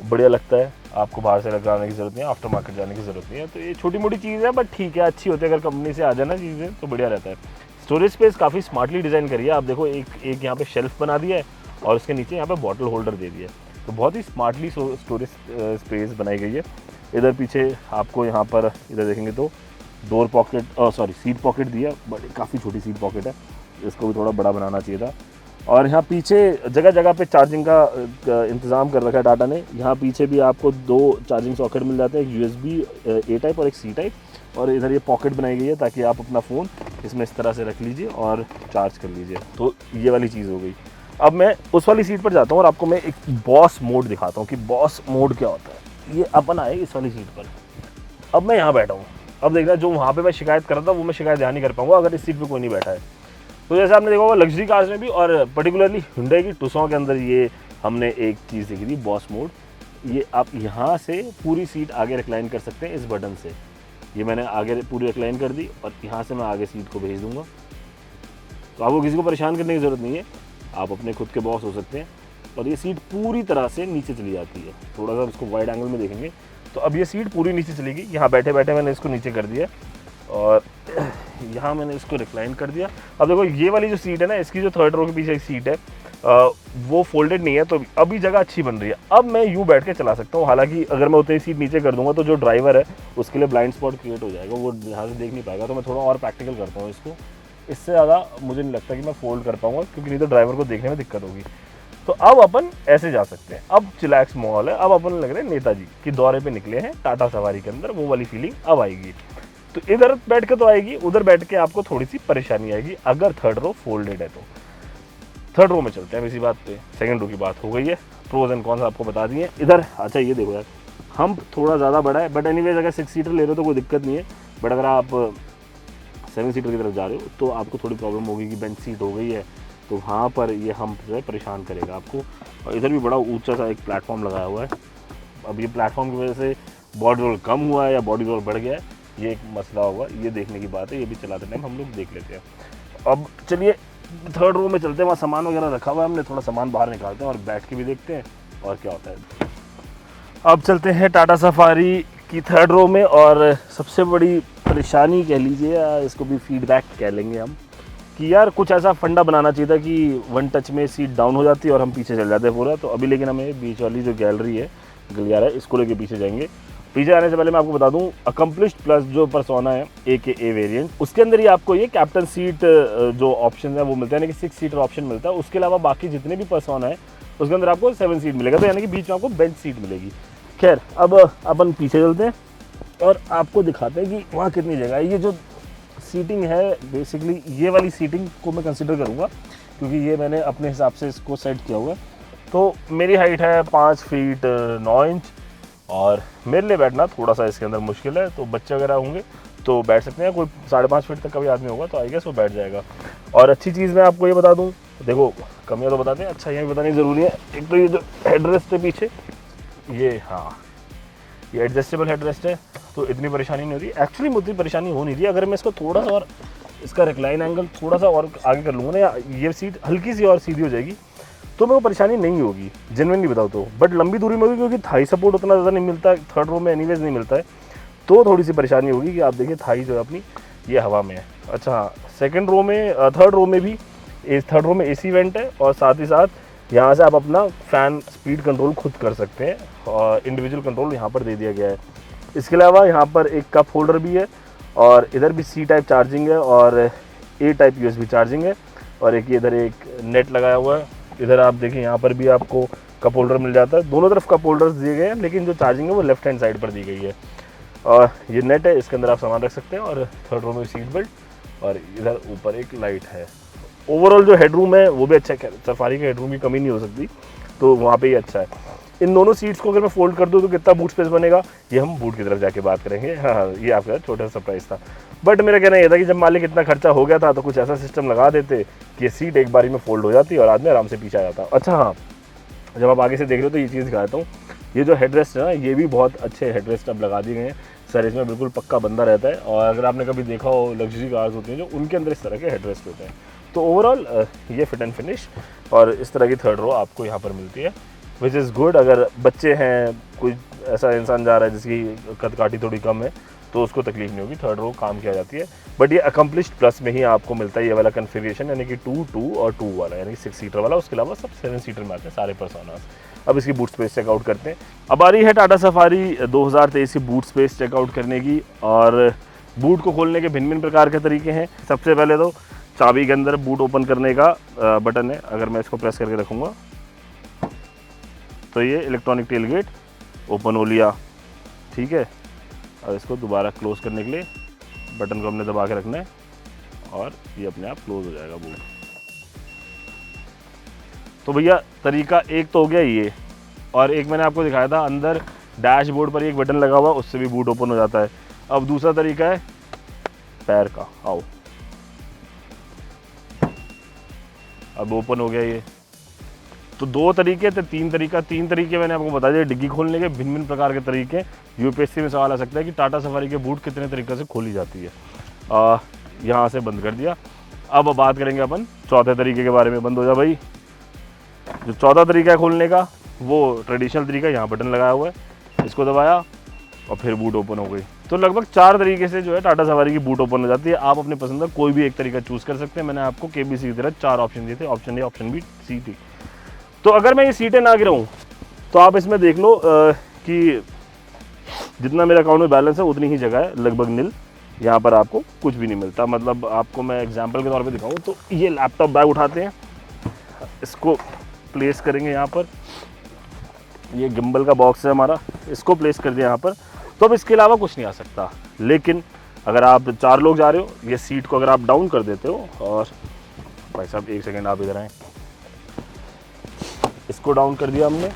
S2: बढ़िया लगता है। आपको बाहर से लगाने की ज़रूरत नहीं है, आफ्टर मार्केट जाने की ज़रूरत नहीं है। तो ये छोटी मोटी चीज़ है, बट ठीक है, अच्छी होती है। अगर कंपनी से आ जाए ना चीज़ें तो बढ़िया रहता है। स्टोरेज स्पेस काफ़ी स्मार्टली डिज़ाइन करी है। आप देखो एक यहाँ पे शेल्फ बना दिया है और उसके नीचे यहाँ पे बॉटल होल्डर दे दिया है, तो बहुत ही स्मार्टली स्टोरेज स्पेस बनाई गई है। इधर पीछे आपको यहाँ पर इधर देखेंगे तो डोर पॉकेट, सीट पॉकेट दिया, बड़ी काफ़ी छोटी सीट पॉकेट है, इसको भी थोड़ा बड़ा बनाना चाहिए था। और यहाँ पीछे जगह जगह पे चार्जिंग का इंतज़ाम कर रखा है टाटा ने। यहाँ पीछे भी आपको 2 चार्जिंग सॉकेट मिल जाते हैं, एक USB A टाइप और एक C टाइप। और इधर ये पॉकेट बनाई गई है ताकि आप अपना फ़ोन इसमें इस तरह से रख लीजिए और चार्ज कर लीजिए। तो ये वाली चीज़ हो गई। अब मैं उस वाली सीट पर जाता हूँ और आपको मैं एक बॉस मोड दिखाता हूँ कि बॉस मोड क्या होता है। ये अपन आए इस वाली सीट पर, अब मैं यहाँ बैठा हूँ, अब देखना जो वहाँ पे मैं शिकायत कर रहा था वो मैं शिकायत ध्यान नहीं कर पाऊंगा अगर इस सीट पे कोई नहीं बैठा है। तो जैसे आपने देखा होगा लग्जरी कार्स में भी और पर्टिकुलरली Hyundai की टुक्सॉन के अंदर ये हमने एक चीज़ देखी थी, बॉस मोड। ये आप यहाँ से पूरी सीट आगे रिक्लाइन कर सकते हैं इस बटन से। ये मैंने आगे पूरी रिक्लाइन कर दी और यहाँ से मैं आगे सीट को भेज दूँगा। तो आपको किसी को परेशान करने की ज़रूरत नहीं है, आप अपने खुद के बॉस हो सकते हैं। और ये सीट पूरी तरह से नीचे चली जाती है। थोड़ा सा इसको वाइड एंगल में देखेंगे तो अब ये सीट पूरी नीचे चलेगी। यहाँ बैठे बैठे मैंने इसको नीचे कर दिया और यहाँ मैंने इसको रिक्लाइन कर दिया। अब देखो ये वाली जो सीट है ना, इसकी जो थर्ड रो के पीछे एक सीट है वो फोल्डेड नहीं है, तो अभी जगह अच्छी बन रही है। अब मैं यूँ बैठ के चला सकता हूँ। हालांकि अगर मैं उतनी सीट नीचे कर दूंगा तो जो ड्राइवर है उसके लिए ब्लाइंड स्पॉट क्रिएट हो जाएगा, वो यहाँ से देख नहीं पाएगा। तो मैं थोड़ा और प्रैक्टिकल करता हूँ इसको। इससे ज़्यादा मुझे नहीं लगता कि मैं फोल्ड कर पाऊँगा, क्योंकि नहीं तो ड्राइवर को देखने में दिक्कत होगी। तो अब अपन ऐसे जा सकते हैं। अब चिलैक्स माहौल है। अब अपन लग रहे हैं नेताजी की दौरे पे निकले हैं टाटा सवारी के अंदर, वो वाली फीलिंग अब आएगी। तो इधर बैठ के तो आएगी, उधर बैठ के आपको थोड़ी सी परेशानी आएगी अगर थर्ड रो फोल्डेड है तो। थर्ड रो में चलते हैं इसी बात पे। सेकंड रो की बात हो गई है, प्रोज एंड कॉन्स आपको बता दिए। इधर अच्छा ये देखो यार, हम थोड़ा ज़्यादा बड़ा है, बट एनीवेज अगर 6 सीटर ले रहे हो तो कोई दिक्कत नहीं है। बट अगर आप 7 सीटर की तरफ जा रहे हो तो आपको थोड़ी प्रॉब्लम होगी कि बेंच सीट हो गई है, तो वहाँ पर ये हम जो है परेशान करेगा आपको। और इधर भी बड़ा ऊंचा सा एक प्लेटफॉर्म लगाया हुआ है। अब ये प्लेटफॉर्म की वजह से बॉडी रोल कम हुआ है या बॉडी रोल बढ़ गया है, ये एक मसला होगा, ये देखने की बात है। ये भी चलाते टाइम हम लोग देख लेते हैं। अब चलिए थर्ड रो में चलते हैं, वहाँ सामान वगैरह रखा हुआ है हमने, थोड़ा सामान बाहर निकालते हैं और बैठ के भी देखते हैं और क्या होता है। अब चलते हैं टाटा सफारी की थर्ड रो में। और सबसे बड़ी परेशानी कह लीजिए या इसको भी फीडबैक कह लेंगे हम, कि यार कुछ ऐसा फंडा बनाना चाहिए था कि वन टच में सीट डाउन हो जाती है और हम पीछे चल जाते हैं पूरा। तो अभी लेकिन हमें बीच वाली जो गैलरी है, गलियारा है, इसको लेके पीछे जाएंगे। पीछे आने से पहले मैं आपको बता दूं, अकम्प्लिश्ड प्लस जो परसोना है AKA वेरिएंट, उसके अंदर ही आपको ये कैप्टन सीट जो ऑप्शन है वो मिलता है, यानी कि 6 सीटर ऑप्शन मिलता है। उसके अलावा बाकी जितने भी परसोना है उसके अंदर आपको 7 सीट मिलेगा, तो यानी कि बीच में आपको बेंच सीट मिलेगी। खैर अब अपन पीछे चलते हैं और आपको दिखाते हैं कि वहाँ कितनी जगह है। ये जो सीटिंग है बेसिकली ये वाली सीटिंग को मैं कंसिडर करूँगा, क्योंकि ये मैंने अपने हिसाब से इसको सेट किया हुआ है। तो मेरी हाइट है 5 फीट 9 इंच और मेरे लिए बैठना थोड़ा सा इसके अंदर मुश्किल है। तो बच्चे वगैरह होंगे तो बैठ सकते हैं, कोई 5.5 फीट तक का भी आदमी होगा तो आई गेस वो बैठ जाएगा। और अच्छी चीज़ मैं आपको ये बता दूँ, देखो कमियाँ तो बताते हैं, अच्छा ये भी बतानी ज़रूरी है। एक तो ये जो हेडरेस्ट है पीछे, ये हाँ ये एडजस्टेबल हेडरेस्ट है, तो इतनी परेशानी नहीं होती। एक्चुअली मुझे परेशानी हो नहीं रही। अगर मैं इसको थोड़ा सा और इसका रिक्लाइन एंगल थोड़ा सा और आगे कर लूँगा ना, या ये सीट हल्की सी और सीधी हो जाएगी तो मेरे को परेशानी नहीं होगी, जेन्युइनली बताओ तो। बट लंबी दूरी में होगी, क्योंकि थाई सपोर्ट उतना ज़्यादा नहीं मिलता, थर्ड रो में एनीवेज नहीं मिलता है, तो थोड़ी सी परेशानी होगी कि आप देखिए थाई जो है अपनी ये हवा में है। अच्छा सेकंड रो में थर्ड रो में भी थर्ड रो में AC वेंट है और साथ ही साथ यहाँ से आप अपना फ़ैन स्पीड कंट्रोल खुद कर सकते हैं और इंडिविजुअल कंट्रोल यहाँ पर दे दिया गया है। इसके अलावा यहाँ पर एक कप होल्डर भी है और इधर भी C टाइप चार्जिंग है और A टाइप USB चार्जिंग है। और एक इधर एक नेट लगाया हुआ है। इधर आप देखिए यहाँ पर भी आपको कप होल्डर मिल जाता है। दोनों तरफ कप होल्डर्स दिए गए हैं, लेकिन जो चार्जिंग है वो लेफ्ट हैंड साइड पर दी गई है। और ये नेट है, इसके अंदर आप सामान रख सकते हैं। और थर्ड रो में सीट बेल्ट और इधर ऊपर एक लाइट है। ओवरऑल जो हेडरूम है वो भी अच्छा है, सफारी के हेडरूम की कमी नहीं हो सकती, तो वहाँ पे ही अच्छा है। इन दोनों सीट्स को अगर मैं फोल्ड कर दूँ तो कितना बूट स्पेस बनेगा, ये हम बूट की तरफ जाके बात करेंगे। हाँ ये आपका छोटा सा सरप्राइज था। बट मेरा कहना ये था कि जब मालिक इतना खर्चा हो गया था तो कुछ ऐसा सिस्टम लगा देते कि सीट एक बारी में फोल्ड हो जाती और आदमी आराम से पीछे आ जाता। अच्छा हाँ, जब आप आगे से देख रहे हो तो ये चीज़ दिखा देता हूँ। ये जो हेडरेस्ट है ना, ये भी बहुत अच्छे हेडरेस्ट अब लगा दिए गए हैं। सर इसमें बिल्कुल पक्का बंदा रहता है। और अगर आपने कभी देखा हो लग्जरी कार्स होती हैं जो, उनके अंदर इस तरह के हेडरेस्ट होते हैं। तो ओवरऑल ये फिट एंड फिनिश और इस तरह की थर्ड रो आपको यहाँ पर मिलती है, विच इज़ गुड। अगर बच्चे हैं, कोई ऐसा इंसान जा रहा है जिसकी कदकाठी थोड़ी कम है, तो उसको तकलीफ नहीं होगी, थर्ड रो काम किया जाती है। बट ये अकम्प्लिश्ड प्लस में ही आपको मिलता है ये वाला कन्फिगरेशन, यानी कि 2, 2 और 2 वाला, यानी 6 सीटर वाला। उसके अलावा सब 7 सीटर में आते हैं सारे पर्सोनास। अब इसकी बूट स्पेस चेकआउट करते हैं। अब आ रही है टाटा सफारी 2023 की बूट स्पेस चेकआउट करने की। और बूट को खोलने के भिन्न भिन्न प्रकार के तरीके हैं। सबसे पहले तो चाबी के अंदर बूट ओपन करने का बटन है। अगर मैं इसको प्रेस करके रखूँगा तो ये इलेक्ट्रॉनिक टेल गेट ओपन हो लिया, ठीक है। अब इसको दोबारा क्लोज़ करने के लिए बटन को हमने दबा के रखना है और ये अपने आप क्लोज़ हो जाएगा बूट। तो भैया तरीका एक तो हो गया ये, और एक मैंने आपको दिखाया था अंदर डैशबोर्ड पर एक बटन लगा हुआ, उससे भी बूट ओपन हो जाता है। अब दूसरा तरीका है पैर का, आओ, अब ओपन हो गया ये। तो दो तरीके थे, तीन तरीके मैंने आपको बता दिया डिग्गी खोलने के, भिन्न भिन्न प्रकार के तरीके। यूपीएससी में सवाल आ सकता है कि टाटा सफारी के बूट कितने तरीके से खोली जाती है। यहाँ से बंद कर दिया। अब बात करेंगे अपन चौथे तरीके के बारे में। बंद हो जा भाई। जो चौथा तरीका है खोलने का वो ट्रेडिशनल तरीका, यहाँ बटन लगाया हुआ है, इसको दबाया और फिर बूट ओपन हो गई। तो लगभग 4 तरीके से जो है टाटा सफारी की बूट ओपन हो जाती है। आप अपने पसंद का कोई भी एक तरीका चूज़ कर सकते हैं। मैंने आपको केबीसी की तरह 4 ऑप्शन दिए थे, option A, option B, C, D. तो अगर मैं ये सीटें ना गिराऊँ तो आप इसमें देख लो कि जितना मेरे अकाउंट में बैलेंस है उतनी ही जगह है, लगभग नील। यहाँ पर आपको कुछ भी नहीं मिलता। मतलब आपको मैं एग्जांपल के तौर पे दिखाऊँ तो ये लैपटॉप बैग उठाते हैं, इसको प्लेस करेंगे यहाँ पर, ये गिम्बल का बॉक्स है हमारा, इसको प्लेस कर दिया यहाँ पर। तो अब इसके अलावा कुछ नहीं आ सकता। लेकिन अगर आप 4 लोग जा रहे हो, ये सीट को अगर आप डाउन कर देते हो, और भाई साहब 1 सेकेंड आप इधर आएँ, इसको डाउन कर दिया हमने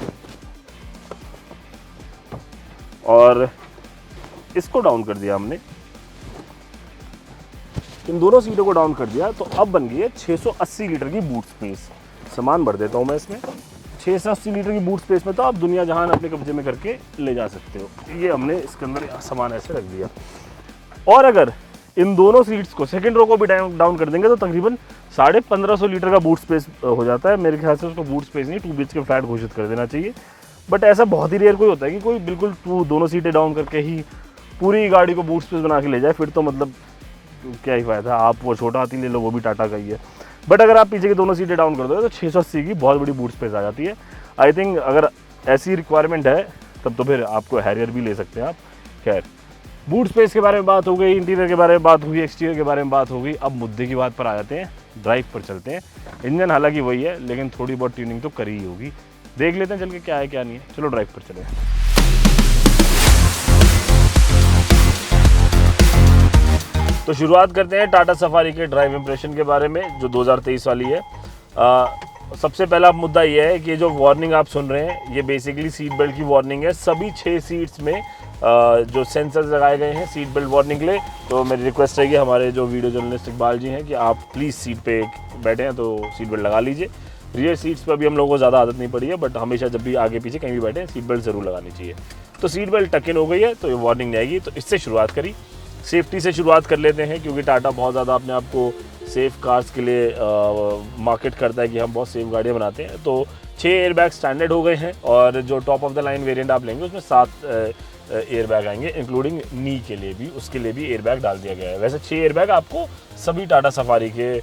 S2: और इसको डाउन कर दिया हमने, इन दोनों सीटों को डाउन कर दिया, तो अब बन गई है 680 लीटर की बूट स्पेस। सामान भर देता हूँ मैं इसमें। 680 लीटर की बूट स्पेस में तो आप दुनिया जहान अपने कब्जे में करके ले जा सकते हो। ये हमने इसके अंदर सामान ऐसे रख दिया। और अगर इन दोनों सीट्स को, सेकंड रो को भी डाउन कर देंगे तो तकरीबन 1550 लीटर का बूट स्पेस हो जाता है। मेरे ख्याल से उसको बूट स्पेस नहीं, 2 BHK फ्लैट घोषित कर देना चाहिए। बट ऐसा बहुत ही रेयर कोई होता है कि कोई बिल्कुल दोनों सीटें डाउन करके ही पूरी गाड़ी को बूट स्पेस बना के ले जाए। फिर तो मतलब क्या ही फायदा, आप वो छोटा हाथी ले लो, वो भी टाटा का ही है। बट अगर आप पीछे की दोनों सीटें डाउन कर दो तो 680 की बहुत बड़ी बूट स्पेस आ जाती है। आई थिंक अगर ऐसी रिक्वायरमेंट है तब तो फिर आपको हैरियर भी ले सकते हैं आप। खैर, बूट स्पेस के बारे में बात हो गई, इंटीरियर के बारे में बात हुई, एक्सटीरियर के बारे में बात हो गई। अब मुद्दे की बात पर आ जाते हैं, ड्राइव पर चलते हैं। इंजन हालांकि वही है, लेकिन थोड़ी बहुत ट्यूनिंग तो करी ही होगी। देख लेते हैं चल के क्या है क्या नहीं है। चलो ड्राइव पर चलें। तो शुरुआत करते हैं टाटा सफारी के ड्राइव इंप्रेशन के बारे में, जो 2023 वाली है। सबसे पहला मुद्दा ये है कि जो वार्निंग आप सुन रहे हैं ये बेसिकली सीट बेल्ट की वार्निंग है। सभी 6 सीट्स में जो सेंसर्स लगाए गए हैं सीट बेल्ट वार्निंग के लिए। तो मेरी रिक्वेस्ट है कि हमारे जो वीडियो जर्नलिस्ट इकबाल जी हैं कि आप प्लीज़ सीट पे बैठे हैं तो सीट बेल्ट लगा लीजिए। रियर सीट्स पर अभी हम लोगों को ज़्यादा आदत नहीं पड़ी है, बट हमेशा जब भी आगे पीछे कहीं भी बैठे सीट बेल्ट ज़रूर लगानी चाहिए। तो सीट बेल्ट टक इन हो गई है तो ये वार्निंग नहीं आएगी। तो इससे शुरुआत करी, सेफ्टी से शुरुआत कर लेते हैं, क्योंकि टाटा बहुत ज़्यादा अपने आप को सेफ कार्स के लिए मार्केट करता है कि हम बहुत सेफ गाड़ियाँ बनाते हैं। तो 6 एयरबैग स्टैंडर्ड हो गए हैं और जो top of the line variant आप लेंगे उसमें 7 एयरबैग आएंगे, इंक्लूडिंग नी के लिए भी, उसके लिए भी एयरबैग डाल दिया गया है। वैसे 6 एयरबैग आपको सभी टाटा सफारी के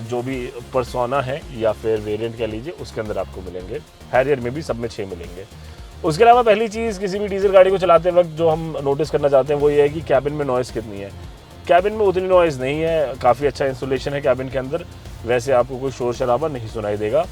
S2: जो भी पर्सोना है या फिर वेरिएंट कह लीजिए उसके अंदर आपको मिलेंगे। हैरियर में भी सब में 6 मिलेंगे। उसके अलावा पहली चीज़ किसी भी डीजल गाड़ी को चलाते वक्त जो हम नोटिस करना चाहते हैं वो ये है कि कैबिन में नॉइज़ कितनी है। कैबिन में उतनी नॉइज़ नहीं है, काफ़ी अच्छा इंसुलेशन है कैबिन के अंदर। वैसे आपको कोई शोर शराबा नहीं सुनाई देगा।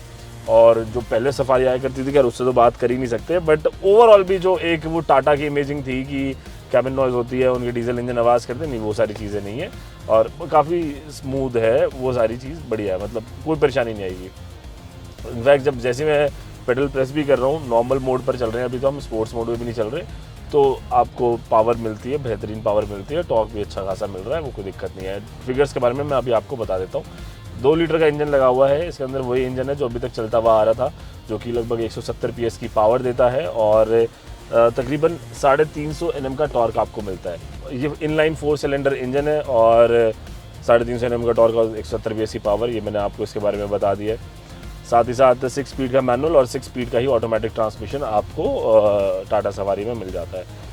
S2: और जो पहले सफारी आया करती थी, खैर उससे तो बात कर ही नहीं सकते, बट ओवरऑल भी जो एक वो टाटा की इमेजिंग थी कि कैबिन नॉइज़ होती है, उनके डीजल इंजन आवाज़ करते नहीं, वो सारी चीज़ें नहीं है और काफ़ी स्मूथ है, वो सारी चीज़ बढ़िया है, मतलब कोई परेशानी नहीं आएगी। इनफैक्ट जब जैसे मैं पेडल प्रेस भी कर रहा हूँ, नॉर्मल मोड पर चल रहे हैं अभी तो हम, स्पोर्ट्स मोड में भी नहीं चल रहे, तो आपको पावर मिलती है, बेहतरीन पावर मिलती है, टॉर्क भी अच्छा खासा मिल रहा है, वो कोई दिक्कत नहीं है। फिगर्स के बारे में मैं अभी आपको बता देता हूँ। 2 लीटर का इंजन लगा हुआ है, इसके अंदर वही इंजन है जो अभी तक चलता हुआ आ रहा था, जो कि लगभग 170 PS की पावर देता है और तकरीबन 350 Nm का टॉर्क आपको मिलता है। ये इनलाइन 4 सिलेंडर इंजन है और 350 Nm का टॉर्क और 170 PS की पावर, ये मैंने आपको इसके बारे में बता दिया है। साथ ही साथ 6 स्पीड का मैनुअल और 6 स्पीड का ही ऑटोमेटिक ट्रांसमिशन आपको टाटा सफारी में मिल जाता है।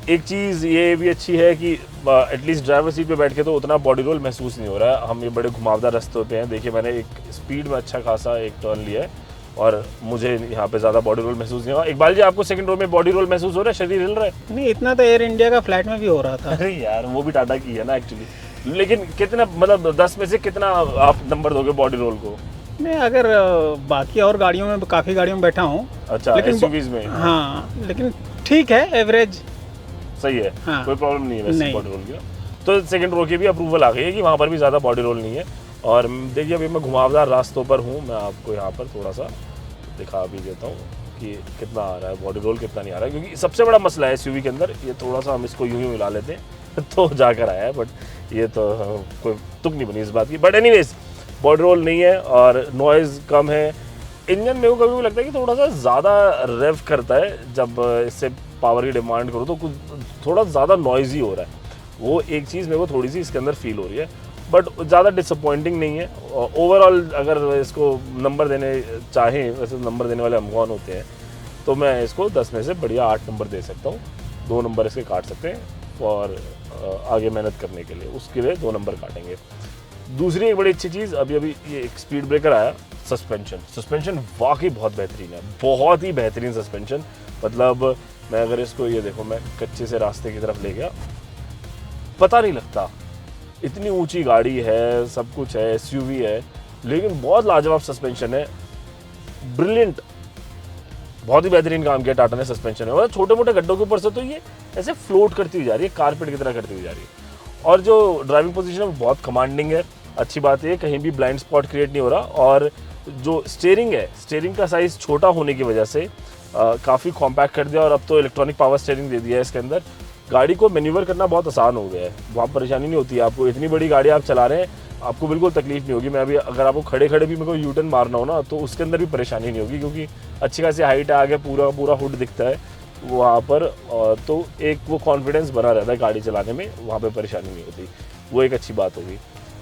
S2: एक चीज़ ये भी अच्छी है कि एटलीस्ट ड्राइवर सीट पे बैठ के तो उतना बॉडी रोल महसूस नहीं हो रहा है। हम ये बड़े घुमावदार रास्ते पे हैं, देखिए मैंने एक स्पीड में अच्छा खासा एक टर्न लिया है और मुझे यहाँ पे ज़्यादा बॉडी रोल महसूस नहीं हुआ। इकबाल जी, आपको सेकंड रो में बॉडी रोल महसूस हो रहा है, शरीर हिल रहा है?
S3: नहीं, इतना तो एयर इंडिया का फ्लाइट में भी हो रहा था।
S2: अरे यार, वो भी टाटा की है ना एक्चुअली, लेकिन कितना, मतलब 10 में से कितना आप नंबर दोगे बॉडी रोल को?
S3: मैं अगर बाकी और गाड़ियों में, काफ़ी गाड़ियों में बैठा हूँ,
S2: अच्छा, एसयूवीज में,
S3: हाँ, लेकिन ठीक है, एवरेज
S2: सही है,
S3: हाँ,
S2: कोई प्रॉब्लम नहीं है वैसे बॉडी रोल की। तो सेकंड रो की भी अप्रूवल आ गई है कि वहाँ पर भी ज़्यादा बॉडी रोल नहीं है। और देखिए अभी मैं घुमावदार रास्तों पर हूँ, मैं आपको यहाँ पर थोड़ा सा दिखा भी देता हूँ कि कितना आ रहा है बॉडी रोल, कितना नहीं आ रहा है, क्योंकि सबसे बड़ा मसला है एसयूवी के अंदर, ये थोड़ा सा हम इसको यूँ ही मिला लेते हैं, तो जाकर आया है, बट ये तो कोई तुक नहीं बनी इस बात की। बट एनीवेज बॉडी रोल नहीं है और नॉइज़ कम है। इंजन मेरे को कभी लगता है कि थोड़ा सा ज़्यादा रेव करता है, जब इससे पावर की डिमांड करो तो कुछ थोड़ा ज़्यादा नॉइज़ी हो रहा है। वो एक चीज़ मेरे को थोड़ी सी इसके अंदर फील हो रही है, बट ज़्यादा डिसअपॉइंटिंग नहीं है। ओवरऑल अगर इसको नंबर देने चाहें, वैसे नंबर देने वाले हम कौन होते हैं, तो मैं इसको 10 में से बढ़िया 8 नंबर दे सकता हूँ। 2 नंबर इसके काट सकते हैं और आगे मेहनत करने के लिए उसके लिए 2 नंबर काटेंगे। दूसरी एक बड़ी अच्छी चीज़, अभी ये एक स्पीड ब्रेकर आया, सस्पेंशन वाकई बहुत बेहतरीन है, बहुत ही बेहतरीन सस्पेंशन। मतलब मैं अगर इसको ये देखो, मैं कच्चे से रास्ते की तरफ ले गया, पता नहीं लगता। इतनी ऊंची गाड़ी है, सब कुछ है, एसयूवी है, लेकिन बहुत लाजवाब सस्पेंशन है, ब्रिलियंट, बहुत ही बेहतरीन काम किया टाटा ने सस्पेंशन में। मतलब छोटे मोटे गड्ढों के ऊपर से तो ये ऐसे फ्लोट करती हुई जा रही है, कारपेट की तरह करती हुई जा रही है। और जो ड्राइविंग पोजीशन है वो बहुत कमांडिंग है। अच्छी बात है, कहीं भी ब्लाइंड स्पॉट क्रिएट नहीं हो रहा। और जो स्टीयरिंग है, स्टीयरिंग का साइज़ छोटा होने की वजह से काफ़ी कॉम्पैक्ट कर दिया, और अब तो इलेक्ट्रॉनिक पावर स्टीयरिंग दे दिया है इसके अंदर। गाड़ी को मैन्यूवर करना बहुत आसान हो गया है, वहाँ परेशानी नहीं होती है आपको। इतनी बड़ी गाड़ी आप चला रहे हैं, आपको बिल्कुल तकलीफ नहीं होगी। मैं अभी अगर आपको खड़े खड़े भी मेरे को यू टर्न मारना हो ना, तो उसके अंदर भी परेशानी नहीं होगी, क्योंकि अच्छी खासी हाइट है, आगे पूरा हुड दिखता है वहाँ पर। तो एक वो कॉन्फिडेंस बना रहता है गाड़ी चलाने में, वहाँ पे परेशानी नहीं होती, वो एक अच्छी बात होगी।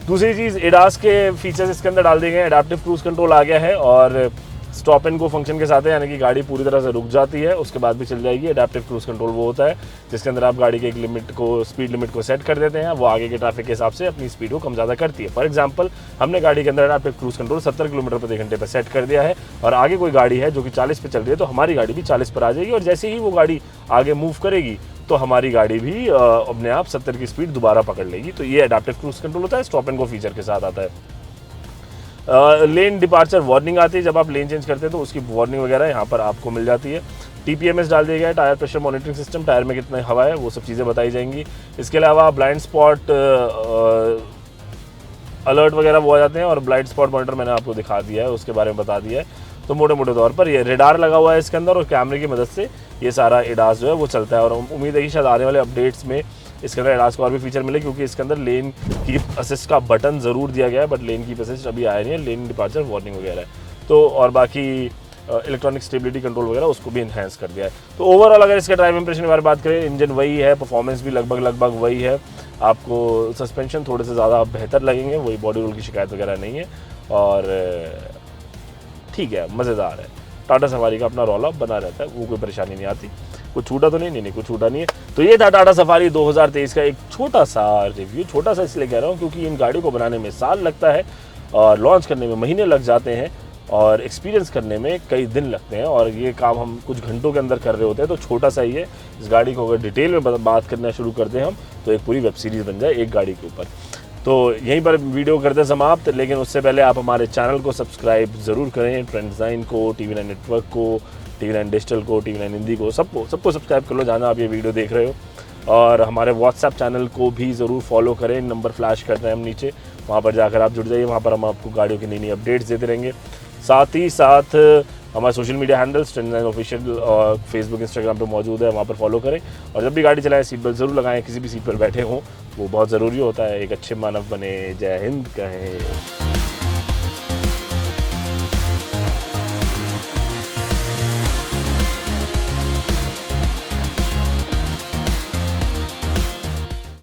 S2: दूसरी चीज़, एडास के फीचर्स इसके अंदर डाल दिए गए हैं। एडाप्टिव क्रूज कंट्रोल आ गया है और स्टॉप एंड गो फंक्शन के साथ है, यानी कि गाड़ी पूरी तरह से रुक जाती है, उसके बाद भी चल जाएगी। एडाप्टिव क्रूज कंट्रोल वो होता है जिसके अंदर आप गाड़ी के एक लिमिट को, स्पीड लिमिट को सेट कर देते हैं, वो आगे के ट्रैफिक के हिसाब से अपनी स्पीड को कम ज़्यादा करती है। फॉर एग्जाम्पल, हमने गाड़ी के अंदर एडाप्टिव क्रूज कंट्रोल 70 किलोमीटर प्रति घंटे पर सेट कर दिया है, और आगे कोई गाड़ी है जो कि 40 पे चल रही है, तो हमारी गाड़ी भी 40 पर आ जाएगी, और जैसे ही वो गाड़ी आगे मूव करेगी तो हमारी गाड़ी भी अपने आप 70 की स्पीड दोबारा पकड़ लेगी। तो ये एडाप्टिव क्रूज कंट्रोल होता है, स्टॉप एंड गो फीचर के साथ आता है। लेन डिपार्चर वार्निंग आती है, जब आप लेन चेंज करते हैं तो उसकी वार्निंग वगैरह यहाँ पर आपको मिल जाती है। TPMS डाल दिया गया है, tyre pressure monitoring system, tyre में कितना हवा है वो सब चीज़ें बताई जाएंगी। इसके अलावा ब्लाइंड स्पॉट अलर्ट वगैरह वो आ जाते हैं, और ब्लाइंड स्पॉट मॉनिटर मैंने आपको दिखा दिया है, उसके बारे में बता दिया है। तो मोटे मोटे तौर पर ये रेडार लगा हुआ है इसके अंदर, और कैमरे की मदद से ये सारा एडास जो है वो चलता है। और उम्मीद है कि शायद आने वाले अपडेट्स में इसके अंदर एडास को और भी फीचर मिले, क्योंकि इसके अंदर लेन कीप असिस्ट का बटन ज़रूर दिया गया है, बट लेन कीप असिस्ट अभी आया नहीं है, लेन डिपार्चर वार्निंग वगैरह है। तो और बाकी इलेक्ट्रॉनिक स्टेबिलिटी कंट्रोल वगैरह उसको भी इन्हेंस कर दिया है। तो ओवरऑल अगर इसके ड्राइव इंप्रेशन के बारे में बात करें, इंजन वही है, परफॉर्मेंस भी लगभग वही है। आपको सस्पेंशन थोड़े से ज़्यादा बेहतर लगेंगे, वही बॉडी रोल की शिकायत वगैरह नहीं है, और ठीक है, मज़ेदार है। टाटा सफारी का अपना रौला बना रहता है, वो कोई परेशानी नहीं आती। कुछ छूटा तो नहीं, कुछ छूटा नहीं है। तो ये था टाटा सफारी 2023 का एक छोटा सा रिव्यू। छोटा सा इसलिए कह रहा हूँ क्योंकि इन गाड़ी को बनाने में साल लगता है, और लॉन्च करने में महीने लग जाते हैं, और एक्सपीरियंस करने में कई दिन लगते हैं, और ये काम हम कुछ घंटों के अंदर कर रहे होते हैं। तो छोटा सा ही है, इस गाड़ी को अगर डिटेल में बात करना शुरू करते हैं हम, तो एक पूरी वेब सीरीज़ बन जाए एक गाड़ी के ऊपर। तो यहीं पर वीडियो करते हैं समाप्त, लेकिन उससे पहले आप हमारे चैनल को सब्सक्राइब ज़रूर करें। ट्रेंड डिज़ाइन को, TV9 नेटवर्क को, TV9 डिजिटल को, TV9 हिंदी को, सबको सब्सक्राइब कर लो जहाँ आप ये वीडियो देख रहे हो। और हमारे व्हाट्सएप चैनल को भी ज़रूर फॉलो करें, नंबर फ्लैश करते हैं हम नीचे, वहाँ पर जाकर आप जुड़ जाइए, वहाँ पर हम आपको गाड़ियों की नई अपडेट्स देते रहेंगे। साथ ही साथ हमारे social media handles trend design official और फेसबुक इंस्टाग्राम पे मौजूद है, वहाँ पर फॉलो करें। और जब भी गाड़ी चलाएं सीट बेल्ट ज़रूर लगाएं, किसी भी सीट पर बैठे हों, वो बहुत ज़रूरी होता है, एक अच्छे मानव बने। जय हिंद कहें।